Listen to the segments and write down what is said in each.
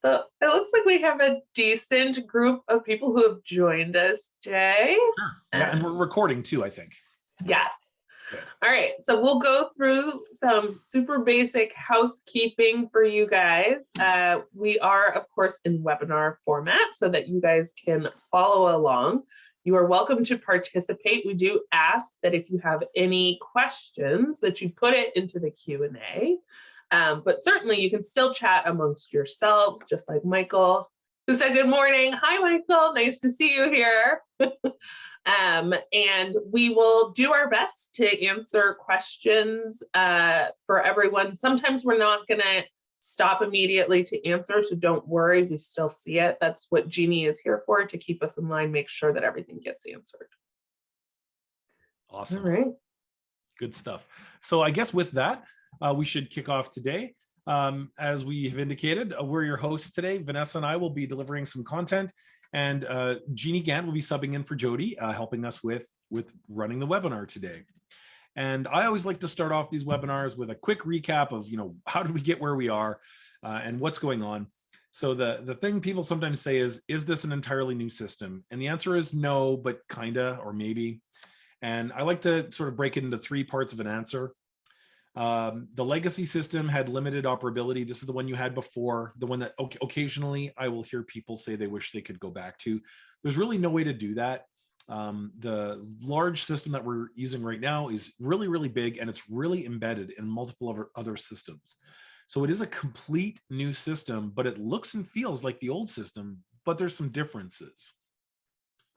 So it looks like we have a decent group of people who have joined us, Jay. Sure. Yeah, and we're recording too, I think. Yes. Good. All right, so we'll go through some super basic housekeeping for you guys. We are, of course, in webinar format so that you guys can follow along. You are welcome to participate. We do ask that if you have any questions that you put it into the Q&A. But certainly you can still chat amongst yourselves, just like Michael, who said good morning. Hi, Michael. Nice to see you here. And we will do our best to answer questions for everyone. Sometimes we're not going to stop immediately to answer, so don't worry. We still see it. That's what Jeannie is here for, to keep us in line, make sure that everything gets answered. Awesome. All right. Good stuff. So I guess with that, we should kick off today. As we have indicated, we're your hosts today. Vanessa and I will be delivering some content, and Jeannie Gant will be subbing in for Jody, helping us with running the webinar today. And I always like to start off these webinars with a quick recap of, how did we get where we are and what's going on. So the thing people sometimes say is this an entirely new system? And the answer is no, but kinda, or maybe. And I like to sort of break it into three parts of an answer. The legacy system had limited operability. This is the one you had before, the one that occasionally I will hear people say they wish they could go back to. There's really no way to do that. The large system that we're using right now is really, really big, and it's really embedded in multiple other systems. So it is a complete new system, but it looks and feels like the old system, but there's some differences.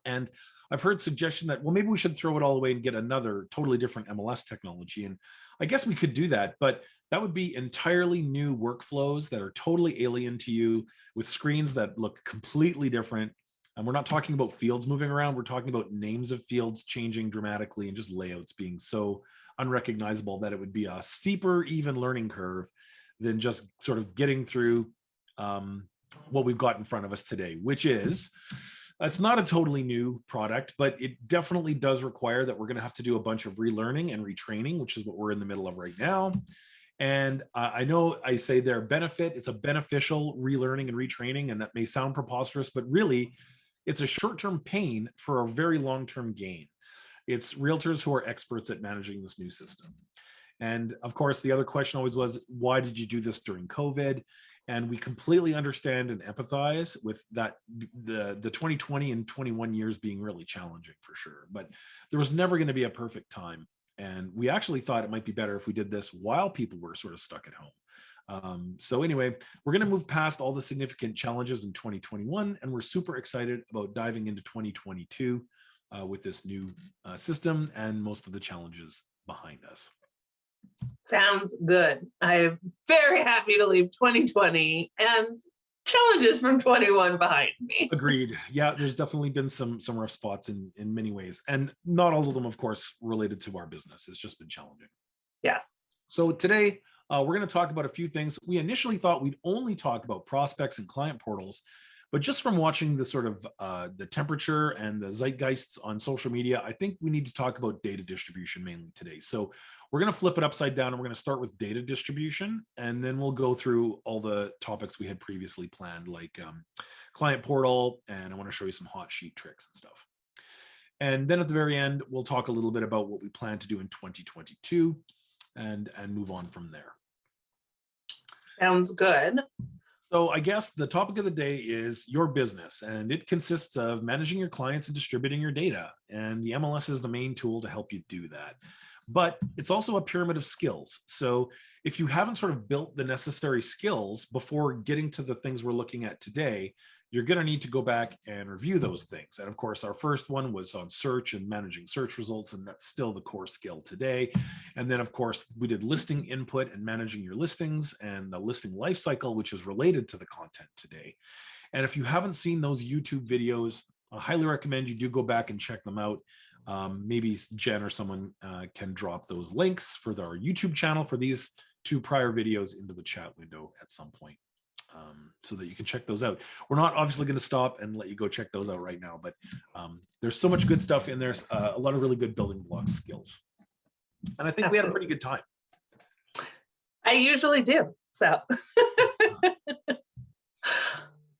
And I've heard suggestion that, well, maybe we should throw it all away and get another totally different MLS technology. And I guess we could do that, but that would be entirely new workflows that are totally alien to you, with screens that look completely different. And we're not talking about fields moving around. We're talking about names of fields changing dramatically and just layouts being so unrecognizable that it would be a steeper, even learning curve than just sort of getting through what we've got in front of us today, which is, it's not a totally new product, but it definitely does require that we're going to have to do a bunch of relearning and retraining, which is what we're in the middle of right now. And I know I say their benefit, it's a beneficial relearning and retraining, and that may sound preposterous, but really it's a short-term pain for a very long-term gain. It's realtors who are experts at managing this new system. And of course, the other question always was, why did you do this during COVID? And we completely understand and empathize with that, the 2020 and 21 years being really challenging for sure. But there was never going to be a perfect time. And we actually thought it might be better if we did this while people were sort of stuck at home. So anyway, we're going to move past all the significant challenges in 2021, and we're super excited about diving into 2022 with this new system and most of the challenges behind us. Sounds good. I'm very happy to leave 2020 and challenges from 21 behind me. Agreed. Yeah, there's definitely been some rough spots in many ways, and not all of them, of course, related to our business. It's just been challenging. Yes. So today we're going to talk about a few things. We initially thought we'd only talk about prospects and client portals, but just from watching the sort of the temperature and the zeitgeists on social media, I think we need to talk about data distribution mainly today. So we're going to flip it upside down, and we're going to start with data distribution, and then we'll go through all the topics we had previously planned, like client portal, and I want to show you some hot sheet tricks and stuff. And then at the very end, we'll talk a little bit about what we plan to do in 2022 and move on from there. Sounds good. So I guess the topic of the day is your business, and it consists of managing your clients and distributing your data. And the MLS is the main tool to help you do that. But it's also a pyramid of skills. So if you haven't sort of built the necessary skills before getting to the things we're looking at today, you're going to need to go back and review those things. And of course, our first one was on search and managing search results, and that's still the core skill today. And then, of course, we did listing input and managing your listings, and the listing lifecycle, which is related to the content today. And if you haven't seen those YouTube videos, I highly recommend you do go back and check them out. Maybe Jen or someone can drop those links for our YouTube channel for these two prior videos into the chat window at some point. So that you can check those out. We're not obviously going to stop and let you go check those out right now, but there's so much good stuff in there, a lot of really good building block skills. And I think we had a pretty good time. I usually do, so.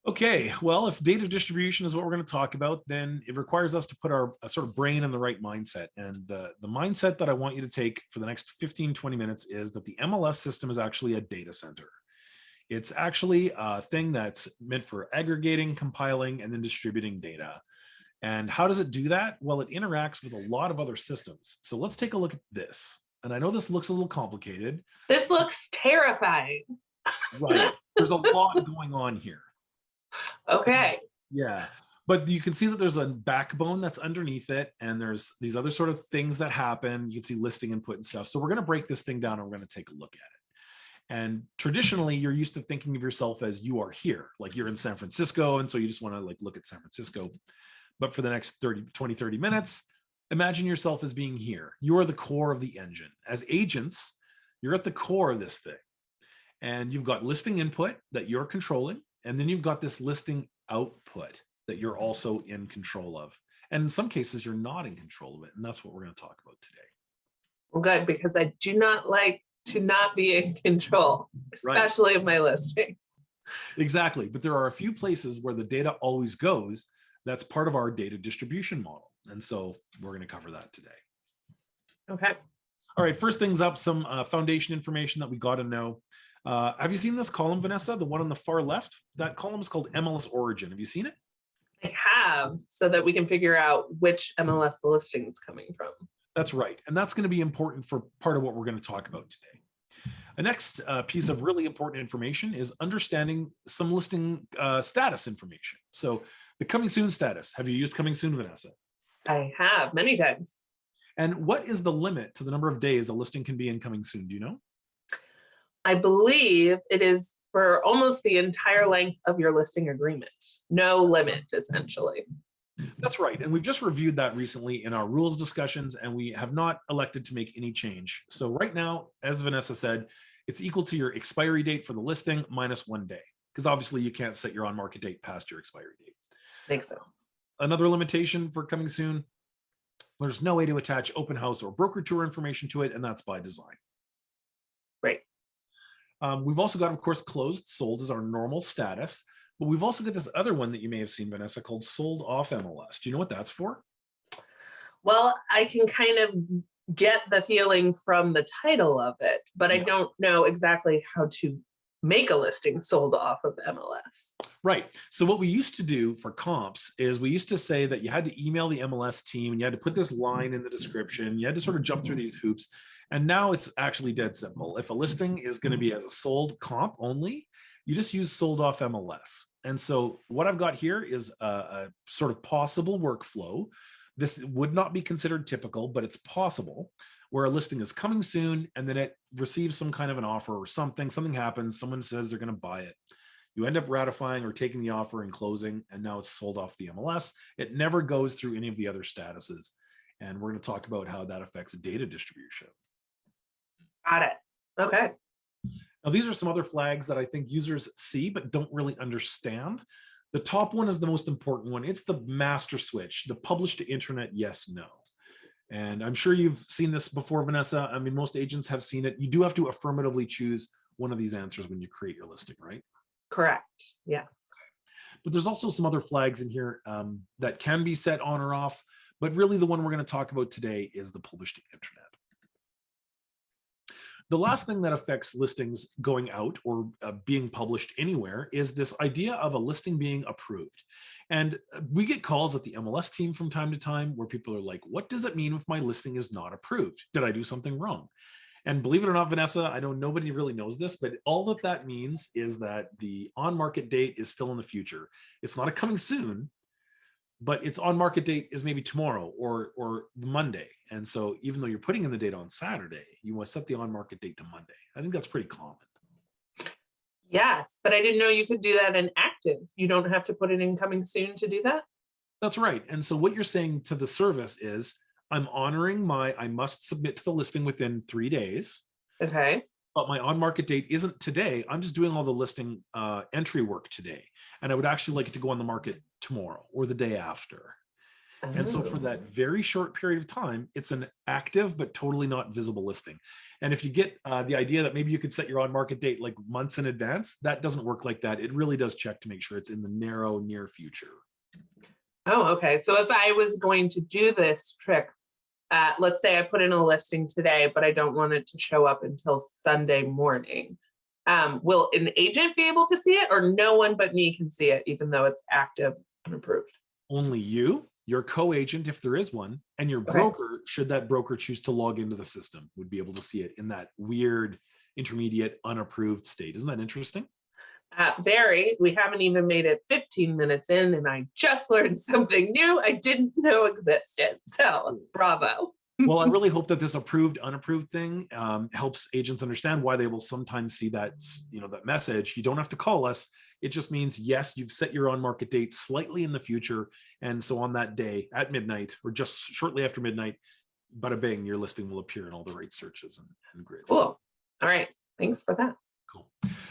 Okay, well, if data distribution is what we're going to talk about, then it requires us to put our sort of brain in the right mindset. And the mindset that I want you to take for the next 15, 20 minutes is that the MLS system is actually a data center. It's actually a thing that's meant for aggregating, compiling, and then distributing data. And how does it do that? Well, it interacts with a lot of other systems. So let's take a look at this. And I know this looks a little complicated. This looks terrifying. Right. There's a lot going on here. Okay. Yeah. But you can see that there's a backbone that's underneath it. And there's these other sort of things that happen. You can see listing input and stuff. So we're going to break this thing down and we're going to take a look at it. And traditionally, you're used to thinking of yourself as you are here, like you're in San Francisco. And so you just want to like look at San Francisco. But for the next 30 minutes, imagine yourself as being here. You are the core of the engine. As agents, you're at the core of this thing. And you've got listing input that you're controlling. And then you've got this listing output that you're also in control of. And in some cases, you're not in control of it. And that's what we're going to talk about today. Well, good, because I do not like to not be in control, especially of my listing. Exactly. But there are a few places where the data always goes. That's part of our data distribution model. And so we're going to cover that today. Okay. All right. First things up, some foundation information that we got to know. Have you seen this column, Vanessa? The one on the far left? That column is called MLS Origin. Have you seen it? I have, so that we can figure out which MLS the listing is coming from. That's right. And that's going to be important for part of what we're going to talk about today. The next piece of really important information is understanding some listing status information. So the coming soon status. Have you used coming soon, Vanessa? I have many times. And what is the limit to the number of days a listing can be in coming soon? Do you know? I believe it is for almost the entire length of your listing agreement. No limit, essentially. That's right. And we've just reviewed that recently in our rules discussions, and we have not elected to make any change. So right now, as Vanessa said, it's equal to your expiry date for the listing minus 1 day, because obviously you can't set your on-market date past your expiry date. Makes sense. Another limitation for coming soon, there's no way to attach open house or broker tour information to it, and that's by design. Right. We've also got, of course, closed sold as our normal status, but we've also got this other one that you may have seen, Vanessa, called sold off MLS. Do you know what that's for? Well, I can kind of get the feeling from the title of it, but I don't know exactly how to make a listing sold off of MLS. Right. So what we used to do for comps is we used to say that you had to email the MLS team and you had to put this line in the description. You had to sort of jump through these hoops. And now it's actually dead simple. If a listing is going to be as a sold comp only, you just use sold off MLS. And so what I've got here is a sort of possible workflow. This would not be considered typical, but it's possible, where a listing is coming soon and then it receives some kind of an offer or something happens, someone says they're going to buy it. You end up ratifying or taking the offer and closing, and now it's sold off the MLS. It never goes through any of the other statuses. And we're going to talk about how that affects data distribution. Got it. Okay. Now, these are some other flags that I think users see but don't really understand. The top one is the most important one. It's the master switch, the publish to internet, yes, no. And I'm sure you've seen this before, Vanessa. I mean, most agents have seen it. You do have to affirmatively choose one of these answers when you create your listing, right? Correct. Yes. But there's also some other flags in here that can be set on or off. But really the one we're going to talk about today is the publish to internet. The last thing that affects listings going out or being published anywhere is this idea of a listing being approved. And we get calls at the MLS team from time to time where people are like, what does it mean if my listing is not approved? Did I do something wrong? And believe it or not, Vanessa, I know nobody really knows this, but all that that means is that the on-market date is still in the future. It's not a coming soon, but its on-market date is maybe tomorrow or Monday. And so even though you're putting in the date on Saturday, you want to set the on-market date to Monday. I think that's pretty common. Yes, but I didn't know you could do that in active. You don't have to put it in coming soon to do that? That's right. And so what you're saying to the service is, I'm honoring I must submit to the listing within 3 days. Okay. But my on-market date isn't today. I'm just doing all the listing entry work today. And I would actually like it to go on the market tomorrow or the day after. And so for that very short period of time, it's an active but totally not visible listing. And if you get the idea that maybe you could set your on-market date like months in advance, that doesn't work like that. It really does check to make sure it's in the narrow near future. Oh, okay. So if I was going to do this trick, let's say I put in a listing today, but I don't want it to show up until Sunday morning. Will an agent be able to see it, or no one but me can see it, even though it's active and approved? Only you, your co-agent, if there is one, and your broker, should that broker choose to log into the system, would be able to see it in that weird intermediate unapproved state. Isn't that interesting? Very. We haven't even made it 15 minutes in, and I just learned something new I didn't know existed. So bravo. Well, I really hope that this approved, unapproved thing helps agents understand why they will sometimes see that, that message. You don't have to call us. It just means, yes, you've set your on-market date slightly in the future. And so on that day at midnight, or just shortly after midnight, bada bing, your listing will appear in all the right searches and grids. Cool. All right. Thanks for that. Cool.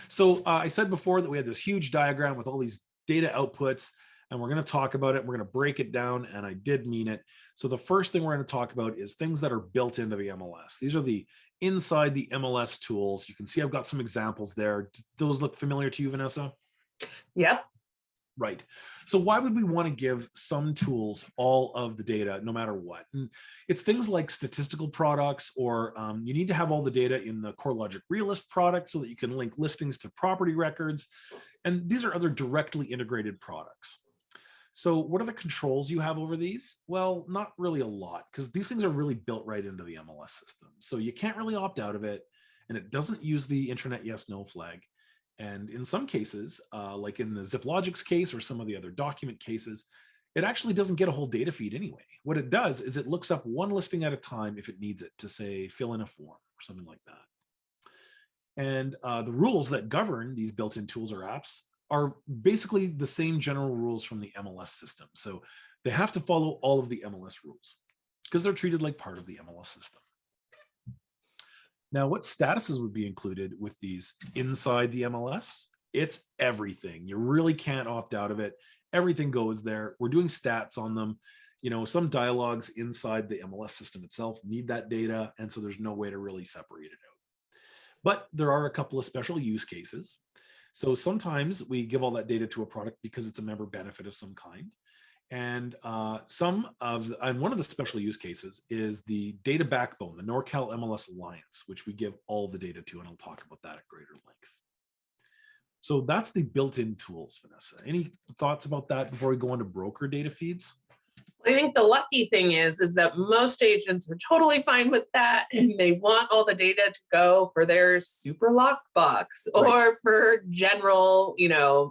So I said before that we had this huge diagram with all these data outputs, and we're going to talk about it. We're going to break it down, and I did mean it. So the first thing we're going to talk about is things that are built into the MLS. These are the inside the MLS tools. You can see I've got some examples there. Those look familiar to you, Vanessa? Yep. Right. So why would we want to give some tools all of the data, no matter what? And it's things like statistical products, or you need to have all the data in the CoreLogic Realist product so that you can link listings to property records. And these are other directly integrated products. So what are the controls you have over these? Well, not really a lot, because these things are really built right into the MLS system. So you can't really opt out of it, and it doesn't use the internet yes, no flag. And in some cases, like in the ZipLogix case or some of the other document cases, it actually doesn't get a whole data feed anyway. What it does is it looks up one listing at a time if it needs it to, say, fill in a form or something like that. And the rules that govern these built-in tools or apps are basically the same general rules from the MLS system. So they have to follow all of the MLS rules because they're treated like part of the MLS system. Now, what statuses would be included with these inside the MLS? It's everything. You really can't opt out of it. Everything goes there. We're doing stats on them. Some dialogues inside the MLS system itself need that data, and so there's no way to really separate it out. But there are a couple of special use cases. So sometimes we give all that data to a product because it's a member benefit of some kind. And one of the special use cases is the data backbone, the NORCAL MLS Alliance, which we give all the data to, and I'll talk about that at greater length. So that's the built-in tools, Vanessa. Any thoughts about that before we go into broker data feeds? I think the lucky thing is that most agents are totally fine with that, and they want all the data to go for their super lockbox or for general,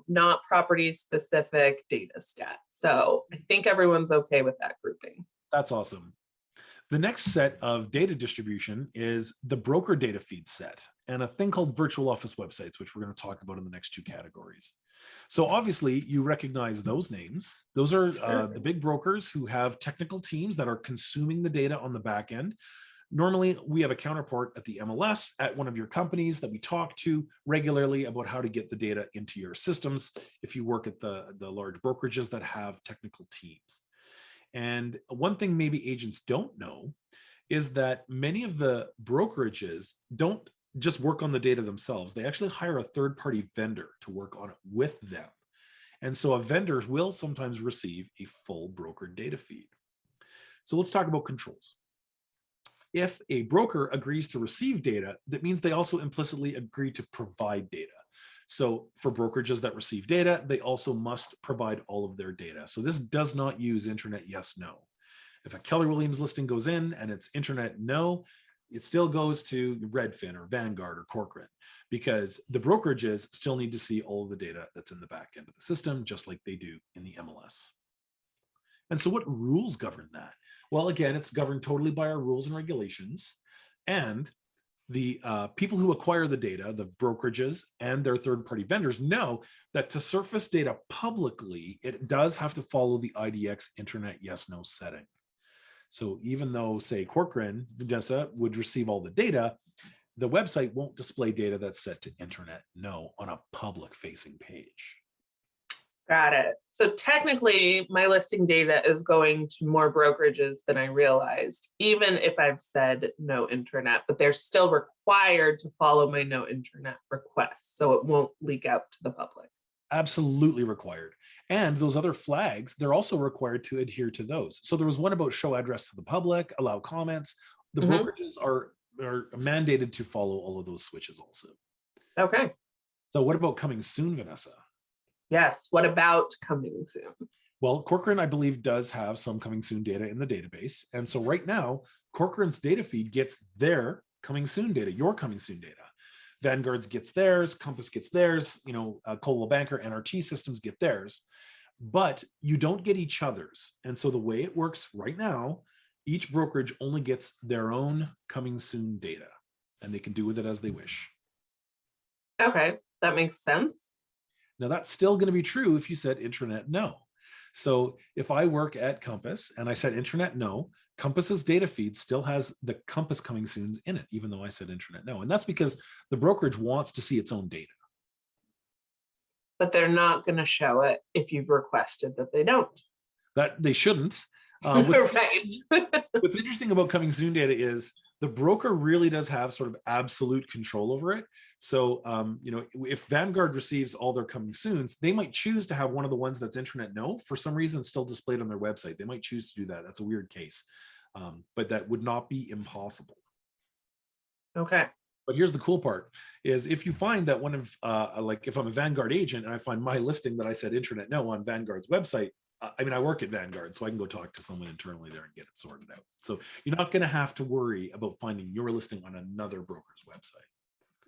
not property specific data stat. So I think everyone's okay with that grouping. That's awesome. The next set of data distribution is the broker data feed set and a thing called virtual office websites, which we're going to talk about in the next two categories. So obviously you recognize those names. Those are the big brokers who have technical teams that are consuming the data on the back end. Normally we have a counterpart at the MLS at one of your companies that we talk to regularly about how to get the data into your systems if you work at the large brokerages that have technical teams. And one thing maybe agents don't know is that many of the brokerages don't just work on the data themselves. They actually hire a third-party vendor to work on it with them. And so a vendor will sometimes receive a full broker data feed. So let's talk about controls. If a broker agrees to receive data, that means they also implicitly agree to provide data. So for brokerages that receive data, they also must provide all of their data. So this does not use internet yes, no. If a Keller Williams listing goes in and it's internet no, it still goes to Redfin or Vanguard or Corcoran, because the brokerages still need to see all of the data that's in the back end of the system, just like they do in the MLS. And so what rules govern that? Well, again, it's governed totally by our rules and regulations. And the people who acquire the data, the brokerages and their third-party vendors, know that to surface data publicly, it does have to follow the IDX internet yes-no setting. So even though, say, Corcoran, Vanessa, would receive all the data, the website won't display data that's set to internet no on a public-facing page. Got it. So technically, my listing data is going to more brokerages than I realized, even if I've said no internet, but they're still required to follow my no internet requests, so it won't leak out to the public. Absolutely required. And those other flags, they're also required to adhere to those. So there was one about show address to the public, allow comments. The Mhm. brokerages are mandated to follow all of those switches also. Okay. So what about coming soon, Vanessa? Yes. What about coming soon? Well, Corcoran, I believe, does have some coming soon data in the database. And so right now, Corcoran's data feed gets their coming soon data, your coming soon data. Vanguard's gets theirs, Compass gets theirs, Coldwell Banker, NRT systems get theirs, but you don't get each other's. And so the way it works right now, each brokerage only gets their own coming soon data, and they can do with it as they wish. Okay, that makes sense. Now, that's still going to be true if you said intranet no. So if I work at Compass and I said intranet no, Compass's data feed still has the Compass coming soons in it, even though I said intranet no. And that's because the brokerage wants to see its own data. But they're not going to show it if you've requested that they don't. That they shouldn't. Right. What's interesting about coming soon data is the broker really does have sort of absolute control over it. So, if Vanguard receives all their coming soons, they might choose to have one of the ones that's intranet no for some reason still displayed on their website. They might choose to do that. That's a weird case, but that would not be impossible. Okay. But here's the cool part is if you find that one of if I'm a Vanguard agent and I find my listing that I said intranet no on Vanguard's website, I work at Vanguard, so I can go talk to someone internally there and get it sorted out. So you're not going to have to worry about finding your listing on another broker's website.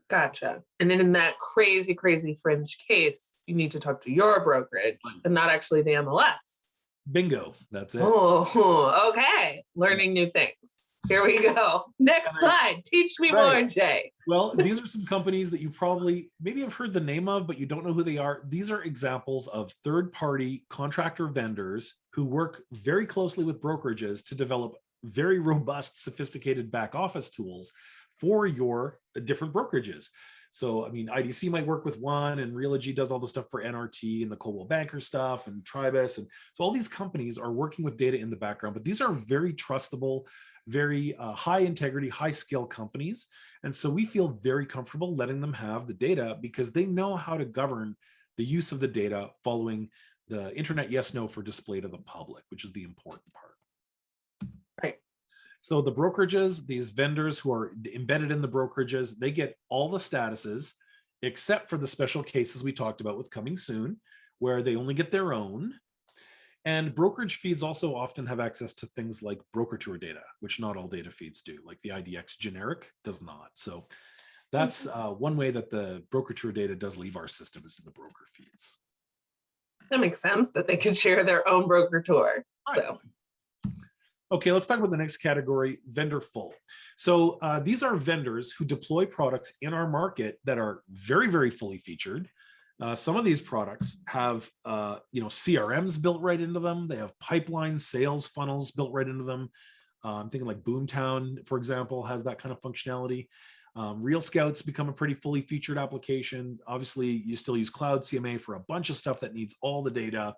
Gotcha. And then in that crazy, crazy fringe case, you need to talk to your brokerage and not actually the MLS. Bingo. That's it. Oh, okay. Learning new things. Here we go. Next slide. Teach me more, Jay. Well, these are some companies that you probably maybe have heard the name of, but you don't know who they are. These are examples of third-party contractor vendors who work very closely with brokerages to develop very robust, sophisticated back office tools for your different brokerages. So, IDC might work with one, and Realogy does all the stuff for NRT and the Coldwell Banker stuff and Tribus. And so all these companies are working with data in the background, but these are very trustable, very high integrity, high skill companies. And so we feel very comfortable letting them have the data because they know how to govern the use of the data following the internet yes, no for display to the public, which is the important part. Right. So the brokerages, these vendors who are embedded in the brokerages, they get all the statuses except for the special cases we talked about with coming soon, where they only get their own. And brokerage feeds also often have access to things like broker tour data, which not all data feeds do, like the IDX generic does not. So that's one way that the broker tour data does leave our system is in the broker feeds. That makes sense that they could share their own broker tour. Right. So. Okay, let's talk about the next category, vendor full. So these are vendors who deploy products in our market that are very, very fully featured. Some of these products have, CRMs built right into them. They have pipeline sales funnels built right into them. I'm thinking like Boomtown, for example, has that kind of functionality. Real Scout's become a pretty fully featured application. Obviously, you still use Cloud CMA for a bunch of stuff that needs all the data.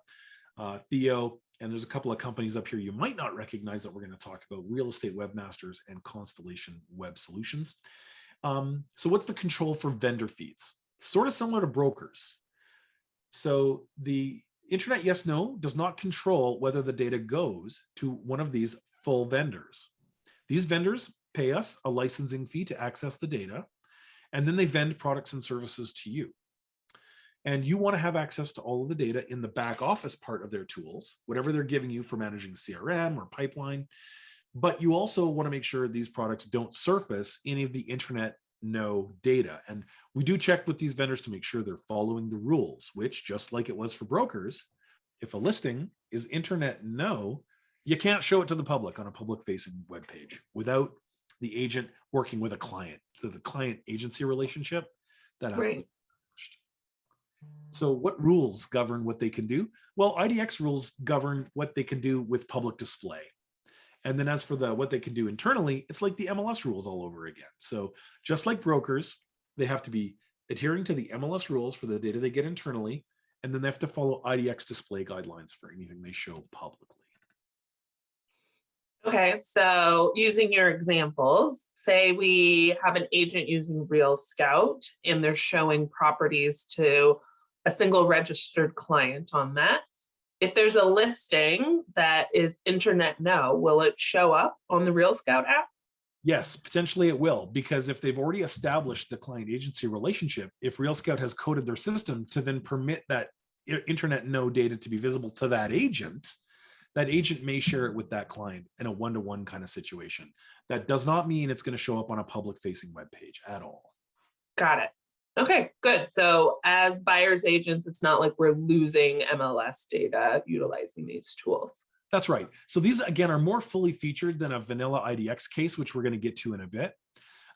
Theo, and there's a couple of companies up here you might not recognize that we're going to talk about, Real Estate Webmasters and Constellation Web Solutions. So what's the control for vendor feeds? Sort of similar to brokers. So the internet yes, no does not control whether the data goes to one of these full vendors. These vendors pay us a licensing fee to access the data, and then they vend products and services to you. And you want to have access to all of the data in the back office part of their tools, whatever they're giving you for managing CRM or pipeline. But you also want to make sure these products don't surface any of the internet no data. And we do check with these vendors to make sure they're following the rules, which, just like it was for brokers, if a listing is internet no, you can't show it to the public on a public facing web page without the agent working with a client. So the client agency relationship that has to be established. So what rules govern what they can do? Well, IDX rules govern what they can do with public display. And then as for what they can do internally, it's like the MLS rules all over again. So just like brokers, they have to be adhering to the MLS rules for the data they get internally, And then they have to follow IDX display guidelines for anything they show publicly. Okay, so using your examples, say we have an agent using Real Scout and they're showing properties to a single registered client on that. If there's a listing that is internet no, will it show up on the Real Scout app? Yes, potentially it will, because if they've already established the client agency relationship, if Real Scout has coded their system to then permit that internet no data to be visible to that agent may share it with that client in a one-to-one kind of situation. That does not mean it's going to show up on a public facing web page at all. Got it. Okay, good. So as buyers agents, it's not like we're losing MLS data utilizing these tools. That's right. So these, again, are more fully featured than a vanilla IDX case, which we're going to get to in a bit.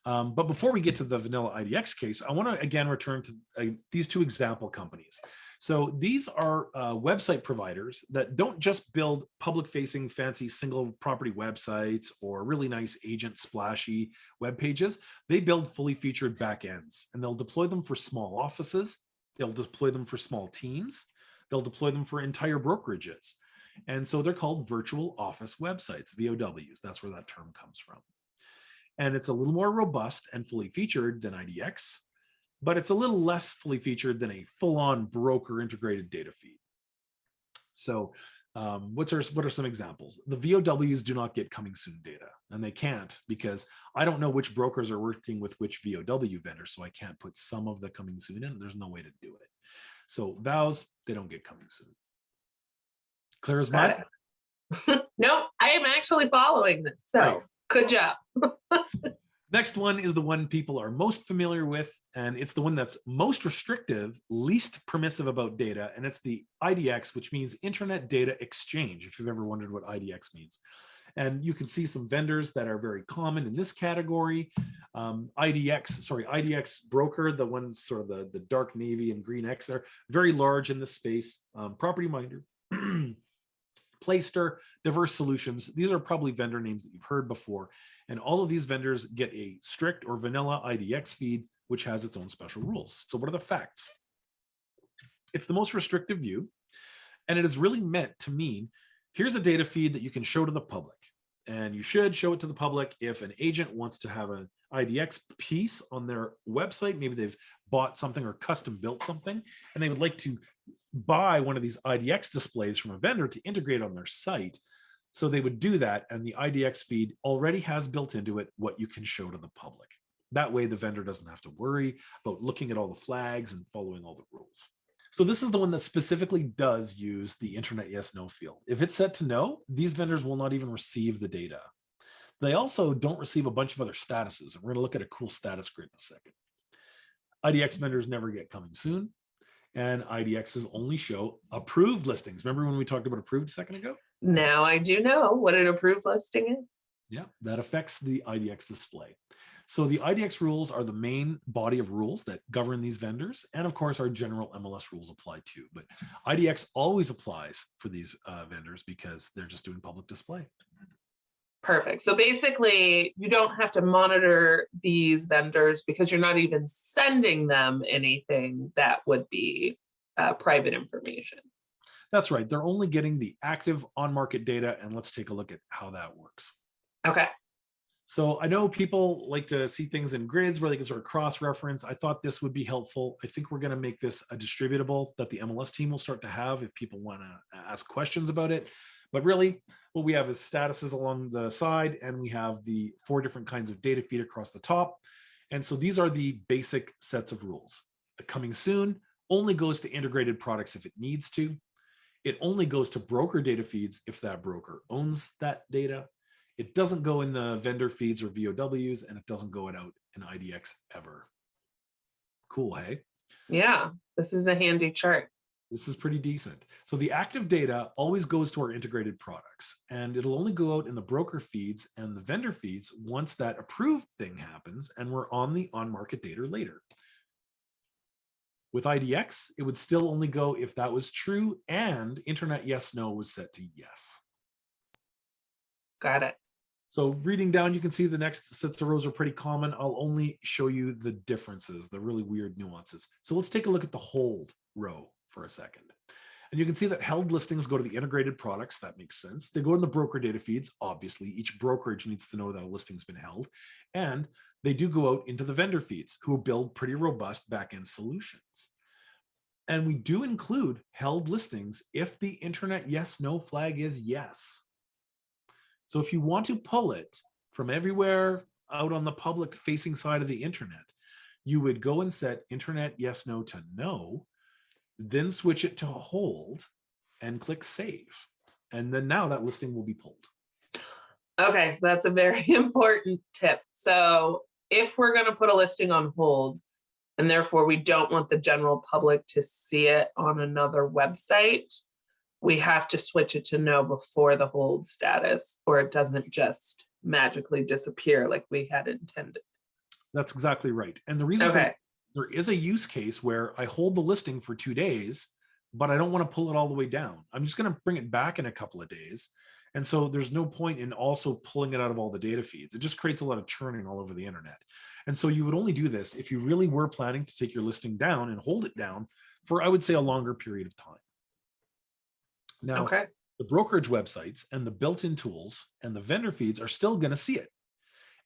But before we get to the vanilla IDX case, I want to again return to these two example companies. So these are website providers that don't just build public-facing fancy single property websites or really nice agent splashy web pages. They build fully featured backends, and they'll deploy them for small offices. They'll deploy them for small teams. They'll deploy them for entire brokerages. And so they're called virtual office websites, VOWs. That's where that term comes from. And it's a little more robust and fully featured than IDX, but it's a little less fully featured than a full-on broker integrated data feed. So what are some examples? The VOWs do not get coming soon data, and they can't because I don't know which brokers are working with which VOW vendors, so I can't put some of the coming soon in. There's no way to do it. So VOWs, they don't get coming soon. Clear as mud? No, I am actually following this, so right. Good job. Next one is the one people are most familiar with, and it's the one that's most restrictive, least permissive about data, and it's the IDX, which means Internet Data Exchange, if you've ever wondered what IDX means. And you can see some vendors that are very common in this category. IDX broker, the one sort of the dark navy and green X there, very large in the space. Property Minder, Playster, Diverse Solutions. These are probably vendor names that you've heard before. And all of these vendors get a strict or vanilla IDX feed, which has its own special rules. So what are the facts? It's the most restrictive view, and it is really meant to mean, here's a data feed that you can show to the public. And you should show it to the public if an agent wants to have an IDX piece on their website. Maybe they've bought something or custom built something, and they would like to buy one of these IDX displays from a vendor to integrate on their site. So they would do that, and the IDX feed already has built into it what you can show to the public. That way the vendor doesn't have to worry about looking at all the flags and following all the rules. So this is the one that specifically does use the Internet Yes No field. If it's set to no, these vendors will not even receive the data. They also don't receive a bunch of other statuses, and we're going to look at a cool status grid in a second. IDX vendors never get coming soon, and IDXs only show approved listings. Remember when we talked about approved a second ago? Now I do know what an approved listing is. Yeah, that affects the IDX display. So the IDX rules are the main body of rules that govern these vendors. And of course, our general MLS rules apply too. But IDX always applies for these vendors because they're just doing public display. Perfect. So basically, you don't have to monitor these vendors because you're not even sending them anything that would be private information. That's right. They're only getting the active on-market data. And let's take a look at how that works. Okay. So I know people like to see things in grids where they can sort of cross-reference. I thought this would be helpful. I think we're going to make this a distributable that the MLS team will start to have if people want to ask questions about it. But really, what we have is statuses along the side, and we have the 4 different kinds of data feed across the top. And so these are the basic sets of rules. The coming soon only goes to integrated products if it needs to. It only goes to broker data feeds if that broker owns that data. It doesn't go in the vendor feeds or VOWs, and it doesn't go out in IDX ever. Cool, hey? Yeah, this is a handy chart. This is pretty decent. So the active data always goes to our integrated products, and it'll only go out in the broker feeds and the vendor feeds once that approved thing happens, and we're on the on-market data later. With IDX, it would still only go if that was true and Internet Yes No was set to yes. Got it. So reading down, you can see the next sets of rows are pretty common. I'll only show you the differences, the really weird nuances. So let's take a look at the hold row for a second. And you can see that held listings go to the integrated products. That makes sense. They go in the broker data feeds. Obviously, each brokerage needs to know that a listing's been held. And they do go out into the vendor feeds, who build pretty robust backend solutions. And we do include held listings if the internet yes, no flag is yes. So if you want to pull it from everywhere out on the public facing side of the internet, you would go and set internet yes, no to no, then switch it to hold and click save. And then now that listing will be pulled. Okay, so that's a very important tip. So if we're going to put a listing on hold, and therefore we don't want the general public to see it on another website, we have to switch it to no before the hold status, or it doesn't just magically disappear like we had intended. That's exactly right. And the reason for there is a use case where I hold the listing for 2 days, but I don't want to pull it all the way down. I'm just going to bring it back in a couple of days. And so there's no point in also pulling it out of all the data feeds. It just creates a lot of churning all over the internet. And so you would only do this if you really were planning to take your listing down and hold it down for, I would say, a longer period of time. Now, the brokerage websites and the built-in tools and the vendor feeds are still going to see it.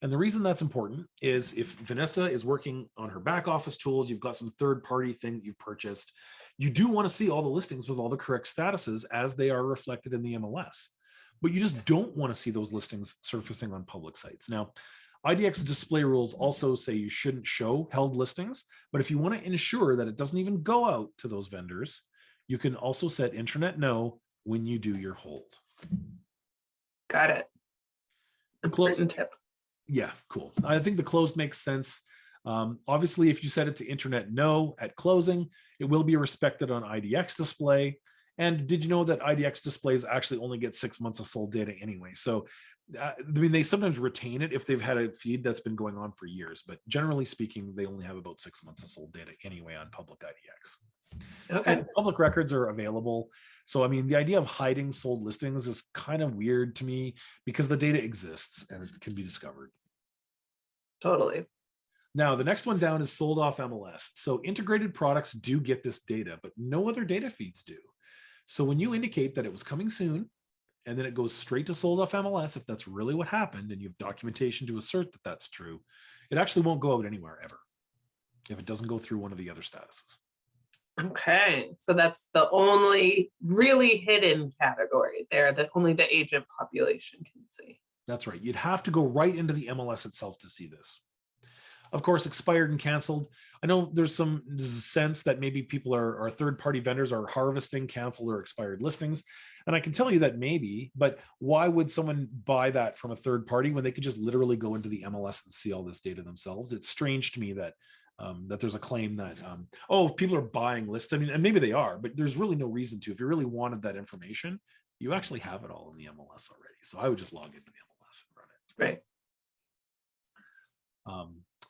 And the reason that's important is if Vanessa is working on her back office tools, you've got some third-party thing that you've purchased, you do want to see all the listings with all the correct statuses as they are reflected in the MLS. But you just don't want to see those listings surfacing on public sites. Now, IDX display rules also say you shouldn't show held listings, but if you want to ensure that it doesn't even go out to those vendors, you can also set internet no when you do your hold. Got it. Important tip. Yeah, cool. I think the closed makes sense. Obviously, if you set it to internet no at closing, it will be respected on IDX display. And did you know that IDX displays actually only get 6 months of sold data anyway? So, I mean, they sometimes retain it if they've had a feed that's been going on for years, but generally speaking, they only have about 6 months of sold data anyway on public IDX. And public records are available. So, I mean, the idea of hiding sold listings is kind of weird to me because the data exists and it can be discovered. Totally. Now, the next one down is sold off MLS. So integrated products do get this data, but no other data feeds do. So when you indicate that it was coming soon, and then it goes straight to sold off MLS, if that's really what happened, and you have documentation to assert that that's true, it actually won't go out anywhere ever if it doesn't go through one of the other statuses. Okay, so that's the only really hidden category there that only the agent population can see. That's right. You'd have to go right into the MLS itself to see this. Of course, expired and canceled. I know there's some sense that maybe people are third-party vendors are harvesting canceled or expired listings. And I can tell you that maybe, but why would someone buy that from a third party when they could just literally go into the MLS and see all this data themselves? It's strange to me that that there's a claim that, oh, people are buying lists. I mean, and maybe they are, but there's really no reason to. If you really wanted that information, you actually have it all in the MLS already. So I would just log into the MLS and run it. Right.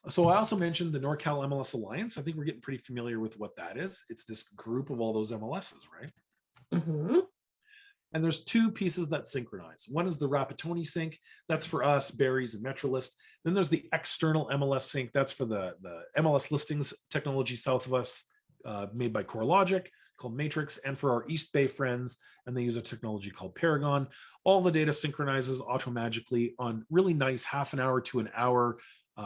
So I also mentioned the NORCAL MLS Alliance. I think we're getting pretty familiar with what that is. It's this group of all those MLSs, right? Mm-hmm. And there's 2 pieces that synchronize. One is the Rapatoni sync. That's for us, Barry's and Metrolist. Then there's the external MLS sync. That's for the MLS listings technology south of us, made by CoreLogic, called Matrix, and for our East Bay friends, and they use a technology called Paragon. All the data synchronizes automagically on really nice half an hour to an hour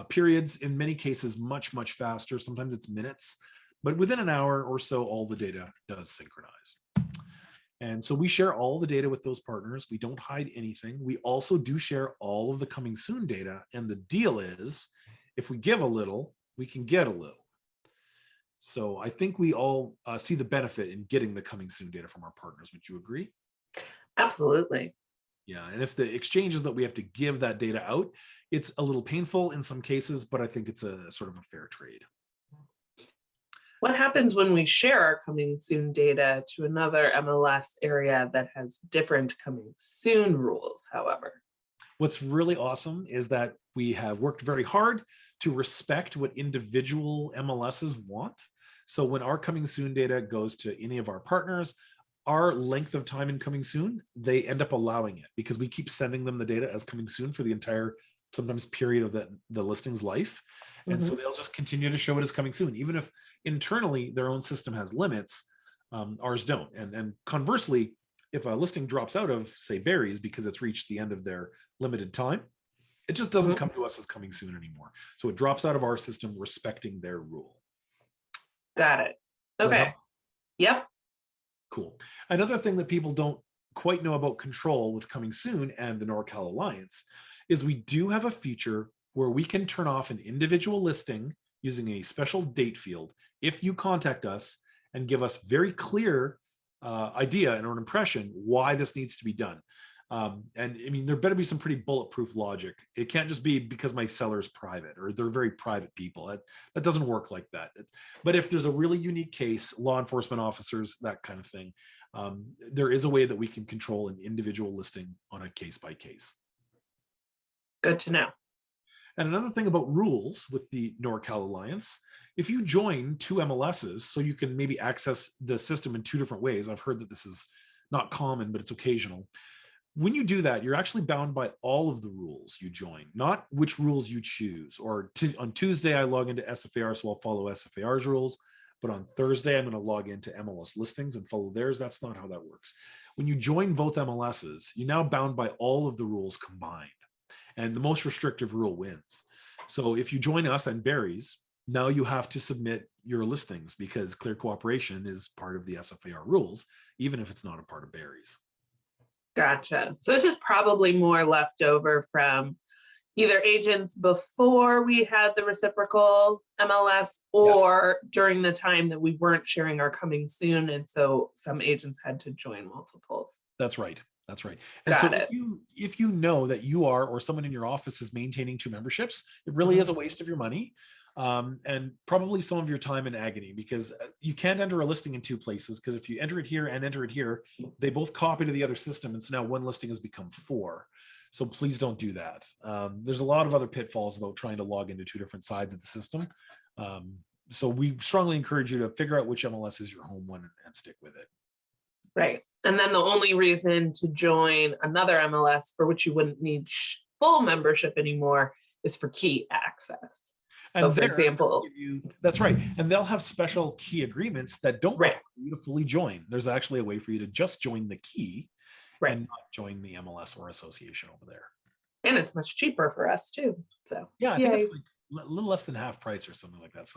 periods. In many cases, much, much faster. Sometimes it's minutes, but within an hour or so, all the data does synchronize. And so we share all the data with those partners. We don't hide anything. We also do share all of the coming soon data. And the deal is, if we give a little, we can get a little. So I think we all see the benefit in getting the coming soon data from our partners. Would you agree? Absolutely. Yeah. And if the exchanges that we have to give that data out, it's a little painful in some cases, but I think it's a sort of a fair trade. What happens when we share our coming soon data to another MLS area that has different coming soon rules, however? What's really awesome is that we have worked very hard to respect what individual MLSs want. So when our coming soon data goes to any of our partners, our length of time in coming soon, they end up allowing it because we keep sending them the data as coming soon for the entire sometimes period of the listing's life. And so they'll just continue to show it as coming soon, even if internally their own system has limits. Ours don't. And conversely, if a listing drops out of, say, Barry's because it's reached the end of their limited time, it just doesn't come to us as coming soon anymore. So it drops out of our system, respecting their rule. Got it. Does that Okay. help? Yep. Cool. Another thing that people don't quite know about control with coming soon and the NORCAL Alliance is we do have a feature where we can turn off an individual listing using a special date field if you contact us and give us very clear idea and an impression why this needs to be done. And I mean, there better be some pretty bulletproof logic. It can't just be because my seller's private or they're very private people. That doesn't work like that. But if there's a really unique case, law enforcement officers, that kind of thing, there is a way that we can control an individual listing on a case by case. Good to know. And another thing about rules with the NORCAL Alliance, if you join 2 MLSs, so you can maybe access the system in 2 different ways. I've heard that this is not common, but it's occasional. When you do that, you're actually bound by all of the rules you join, not which rules you choose. Or on Tuesday, I log into SFAR, so I'll follow SFAR's rules. But on Thursday, I'm going to log into MLS listings and follow theirs. That's not how that works. When you join both MLSs, you're now bound by all of the rules combined. And the most restrictive rule wins. So if you join us and Barry's, now you have to submit your listings because clear cooperation is part of the SFAR rules, even if it's not a part of Barry's. Gotcha. So this is probably more left over from either agents before we had the reciprocal MLS or during the time that we weren't sharing our coming soon. And so some agents had to join multiples. That's right. That's right. And so if you know that you are or someone in your office is maintaining 2 memberships, it really is a waste of your money and probably some of your time and agony, because you can't enter a listing in 2 places, because if you enter it here and enter it here, they both copy to the other system. And so now one listing has become 4. So please don't do that. There's a lot of other pitfalls about trying to log into 2 different sides of the system. So we strongly encourage you to figure out which MLS is your home one and stick with it. Right. And then the only reason to join another MLS for which you wouldn't need full membership anymore is for key access. So for example, that's right. And they'll have special key agreements that don't require you to fully join. There's actually a way for you to just join the key and not join the MLS or association over there. And it's much cheaper for us too. So yeah, I think it's like a little less than half price or something like that.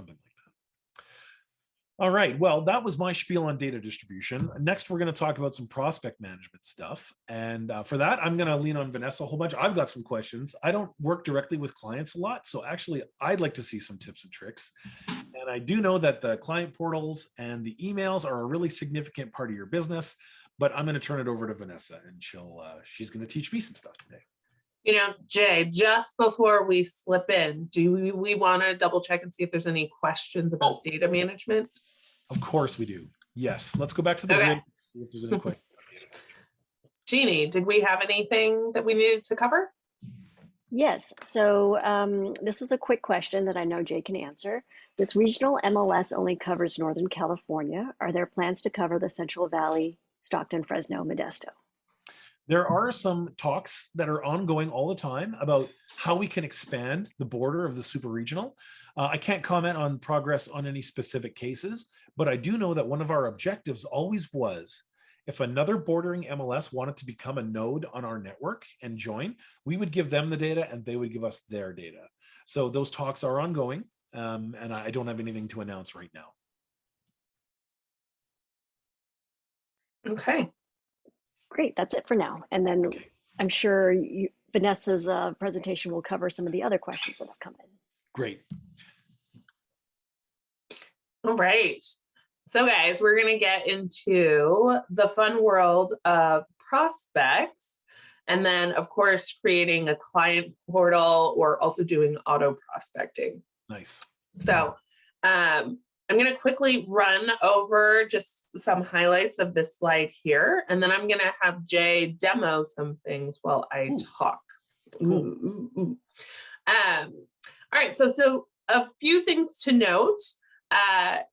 All right, well, that was my spiel on data distribution. Next, we're going to talk about some prospect management stuff. And for that, I'm going to lean on Vanessa a whole bunch. I've got some questions. I don't work directly with clients a lot, so actually, I'd like to see some tips and tricks. And I do know that the client portals and the emails are a really significant part of your business, but I'm going to turn it over to Vanessa, and she's going to teach me some stuff today. You know, Jay, just before we slip in, do we want to double check and see if there's any questions about data management? Of course we do. Yes. Let's go back to the grid. See if there's any questions. Jeannie, did we have anything that we needed to cover? Yes. So this was a quick question that I know Jay can answer. This regional MLS only covers Northern California. Are there plans to cover the Central Valley, Stockton, Fresno, Modesto? There are some talks that are ongoing all the time about how we can expand the border of the super regional. I can't comment on progress on any specific cases, but I do know that one of our objectives always was, if another bordering MLS wanted to become a node on our network and join, we would give them the data and they would give us their data. So those talks are ongoing, and I don't have anything to announce right now. Okay. Great, that's it for now. And then I'm sure Vanessa's presentation will cover some of the other questions that have come in. Great. All right. So guys, we're going to get into the fun world of prospects. And then, of course, creating a client portal or also doing auto prospecting. Nice. So I'm going to quickly run over just some highlights of this slide here, and then I'm going to have Jay demo some things while I talk. All right, so a few things to note.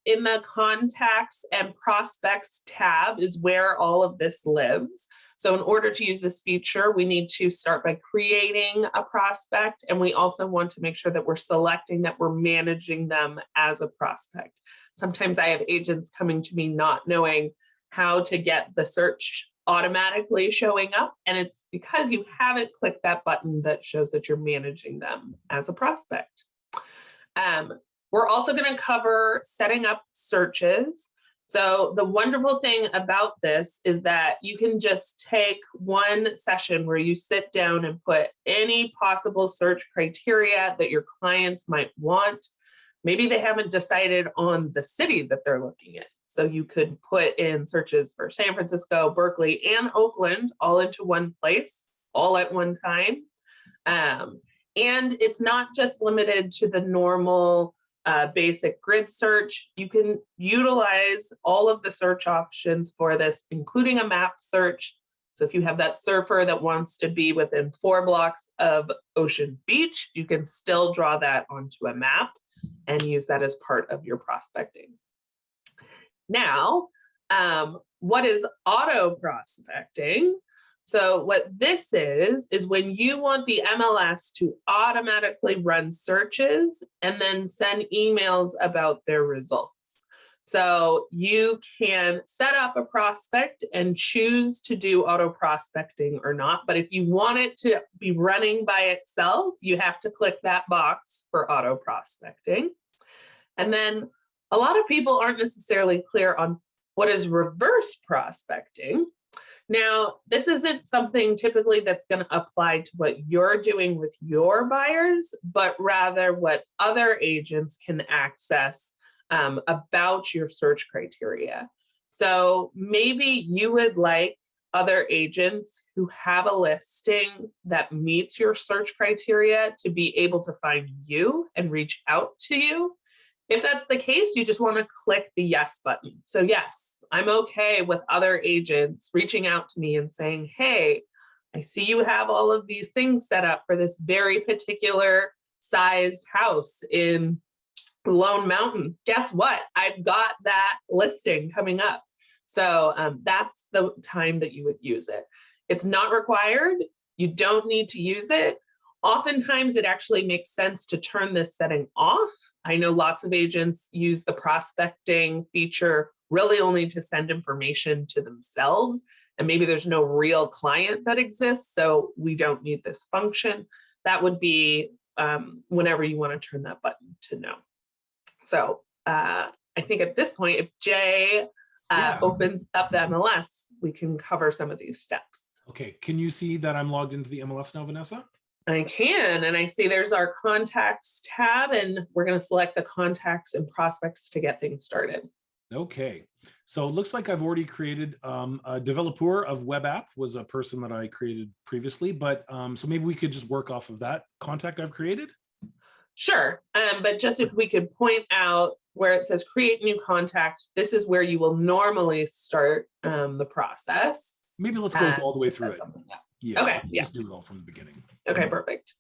In the contacts and prospects tab is where all of this lives. So in order to use this feature, we need to start by creating a prospect, and we also want to make sure that we're selecting that we're managing them as a prospect. Sometimes I have agents coming to me not knowing how to get the search automatically showing up. And it's because you haven't clicked that button that shows that you're managing them as a prospect. We're also going to cover setting up searches. So the wonderful thing about this is that you can just take one session where you sit down and put any possible search criteria that your clients might want. Maybe they haven't decided on the city that they're looking at. So you could put in searches for San Francisco, Berkeley, and Oakland all into one place, all at one time. And it's not just limited to the normal basic grid search. You can utilize all of the search options for this, including a map search. So if you have that surfer that wants to be within 4 blocks of Ocean Beach, you can still draw that onto a map and use that as part of your prospecting. Now, what is auto prospecting? So what this is when you want the MLS to automatically run searches and then send emails about their results. So you can set up a prospect and choose to do auto prospecting or not. But if you want it to be running by itself, you have to click that box for auto prospecting. And then a lot of people aren't necessarily clear on what is reverse prospecting. Now, this isn't something typically that's going to apply to what you're doing with your buyers, but rather what other agents can access about your search criteria. So maybe you would like other agents who have a listing that meets your search criteria to be able to find you and reach out to you. If that's the case, you just want to click the yes button. So yes, I'm okay with other agents reaching out to me and saying, hey, I see you have all of these things set up for this very particular sized house in Lone Mountain. Guess what? I've got that listing coming up. So that's the time that you would use it. It's not required. You don't need to use it. Oftentimes, it actually makes sense to turn this setting off. I know lots of agents use the prospecting feature really only to send information to themselves. And maybe there's no real client that exists, so we don't need this function. That would be whenever you want to turn that button to no. So I think at this point, if Jay opens up the MLS, we can cover some of these steps. Okay, can you see that I'm logged into the MLS now, Vanessa? I can, and I see there's our contacts tab, and we're going to select the contacts and prospects to get things started. Okay, so it looks like I've already created a developer of web app was a person that I created previously, but so maybe we could just work off of that contact I've created. Sure, but just if we could point out where it says create new contact, this is where you will normally start the process. Maybe let's go all the way through it. Yeah. Okay. Let's do it all from the beginning. Okay, perfect.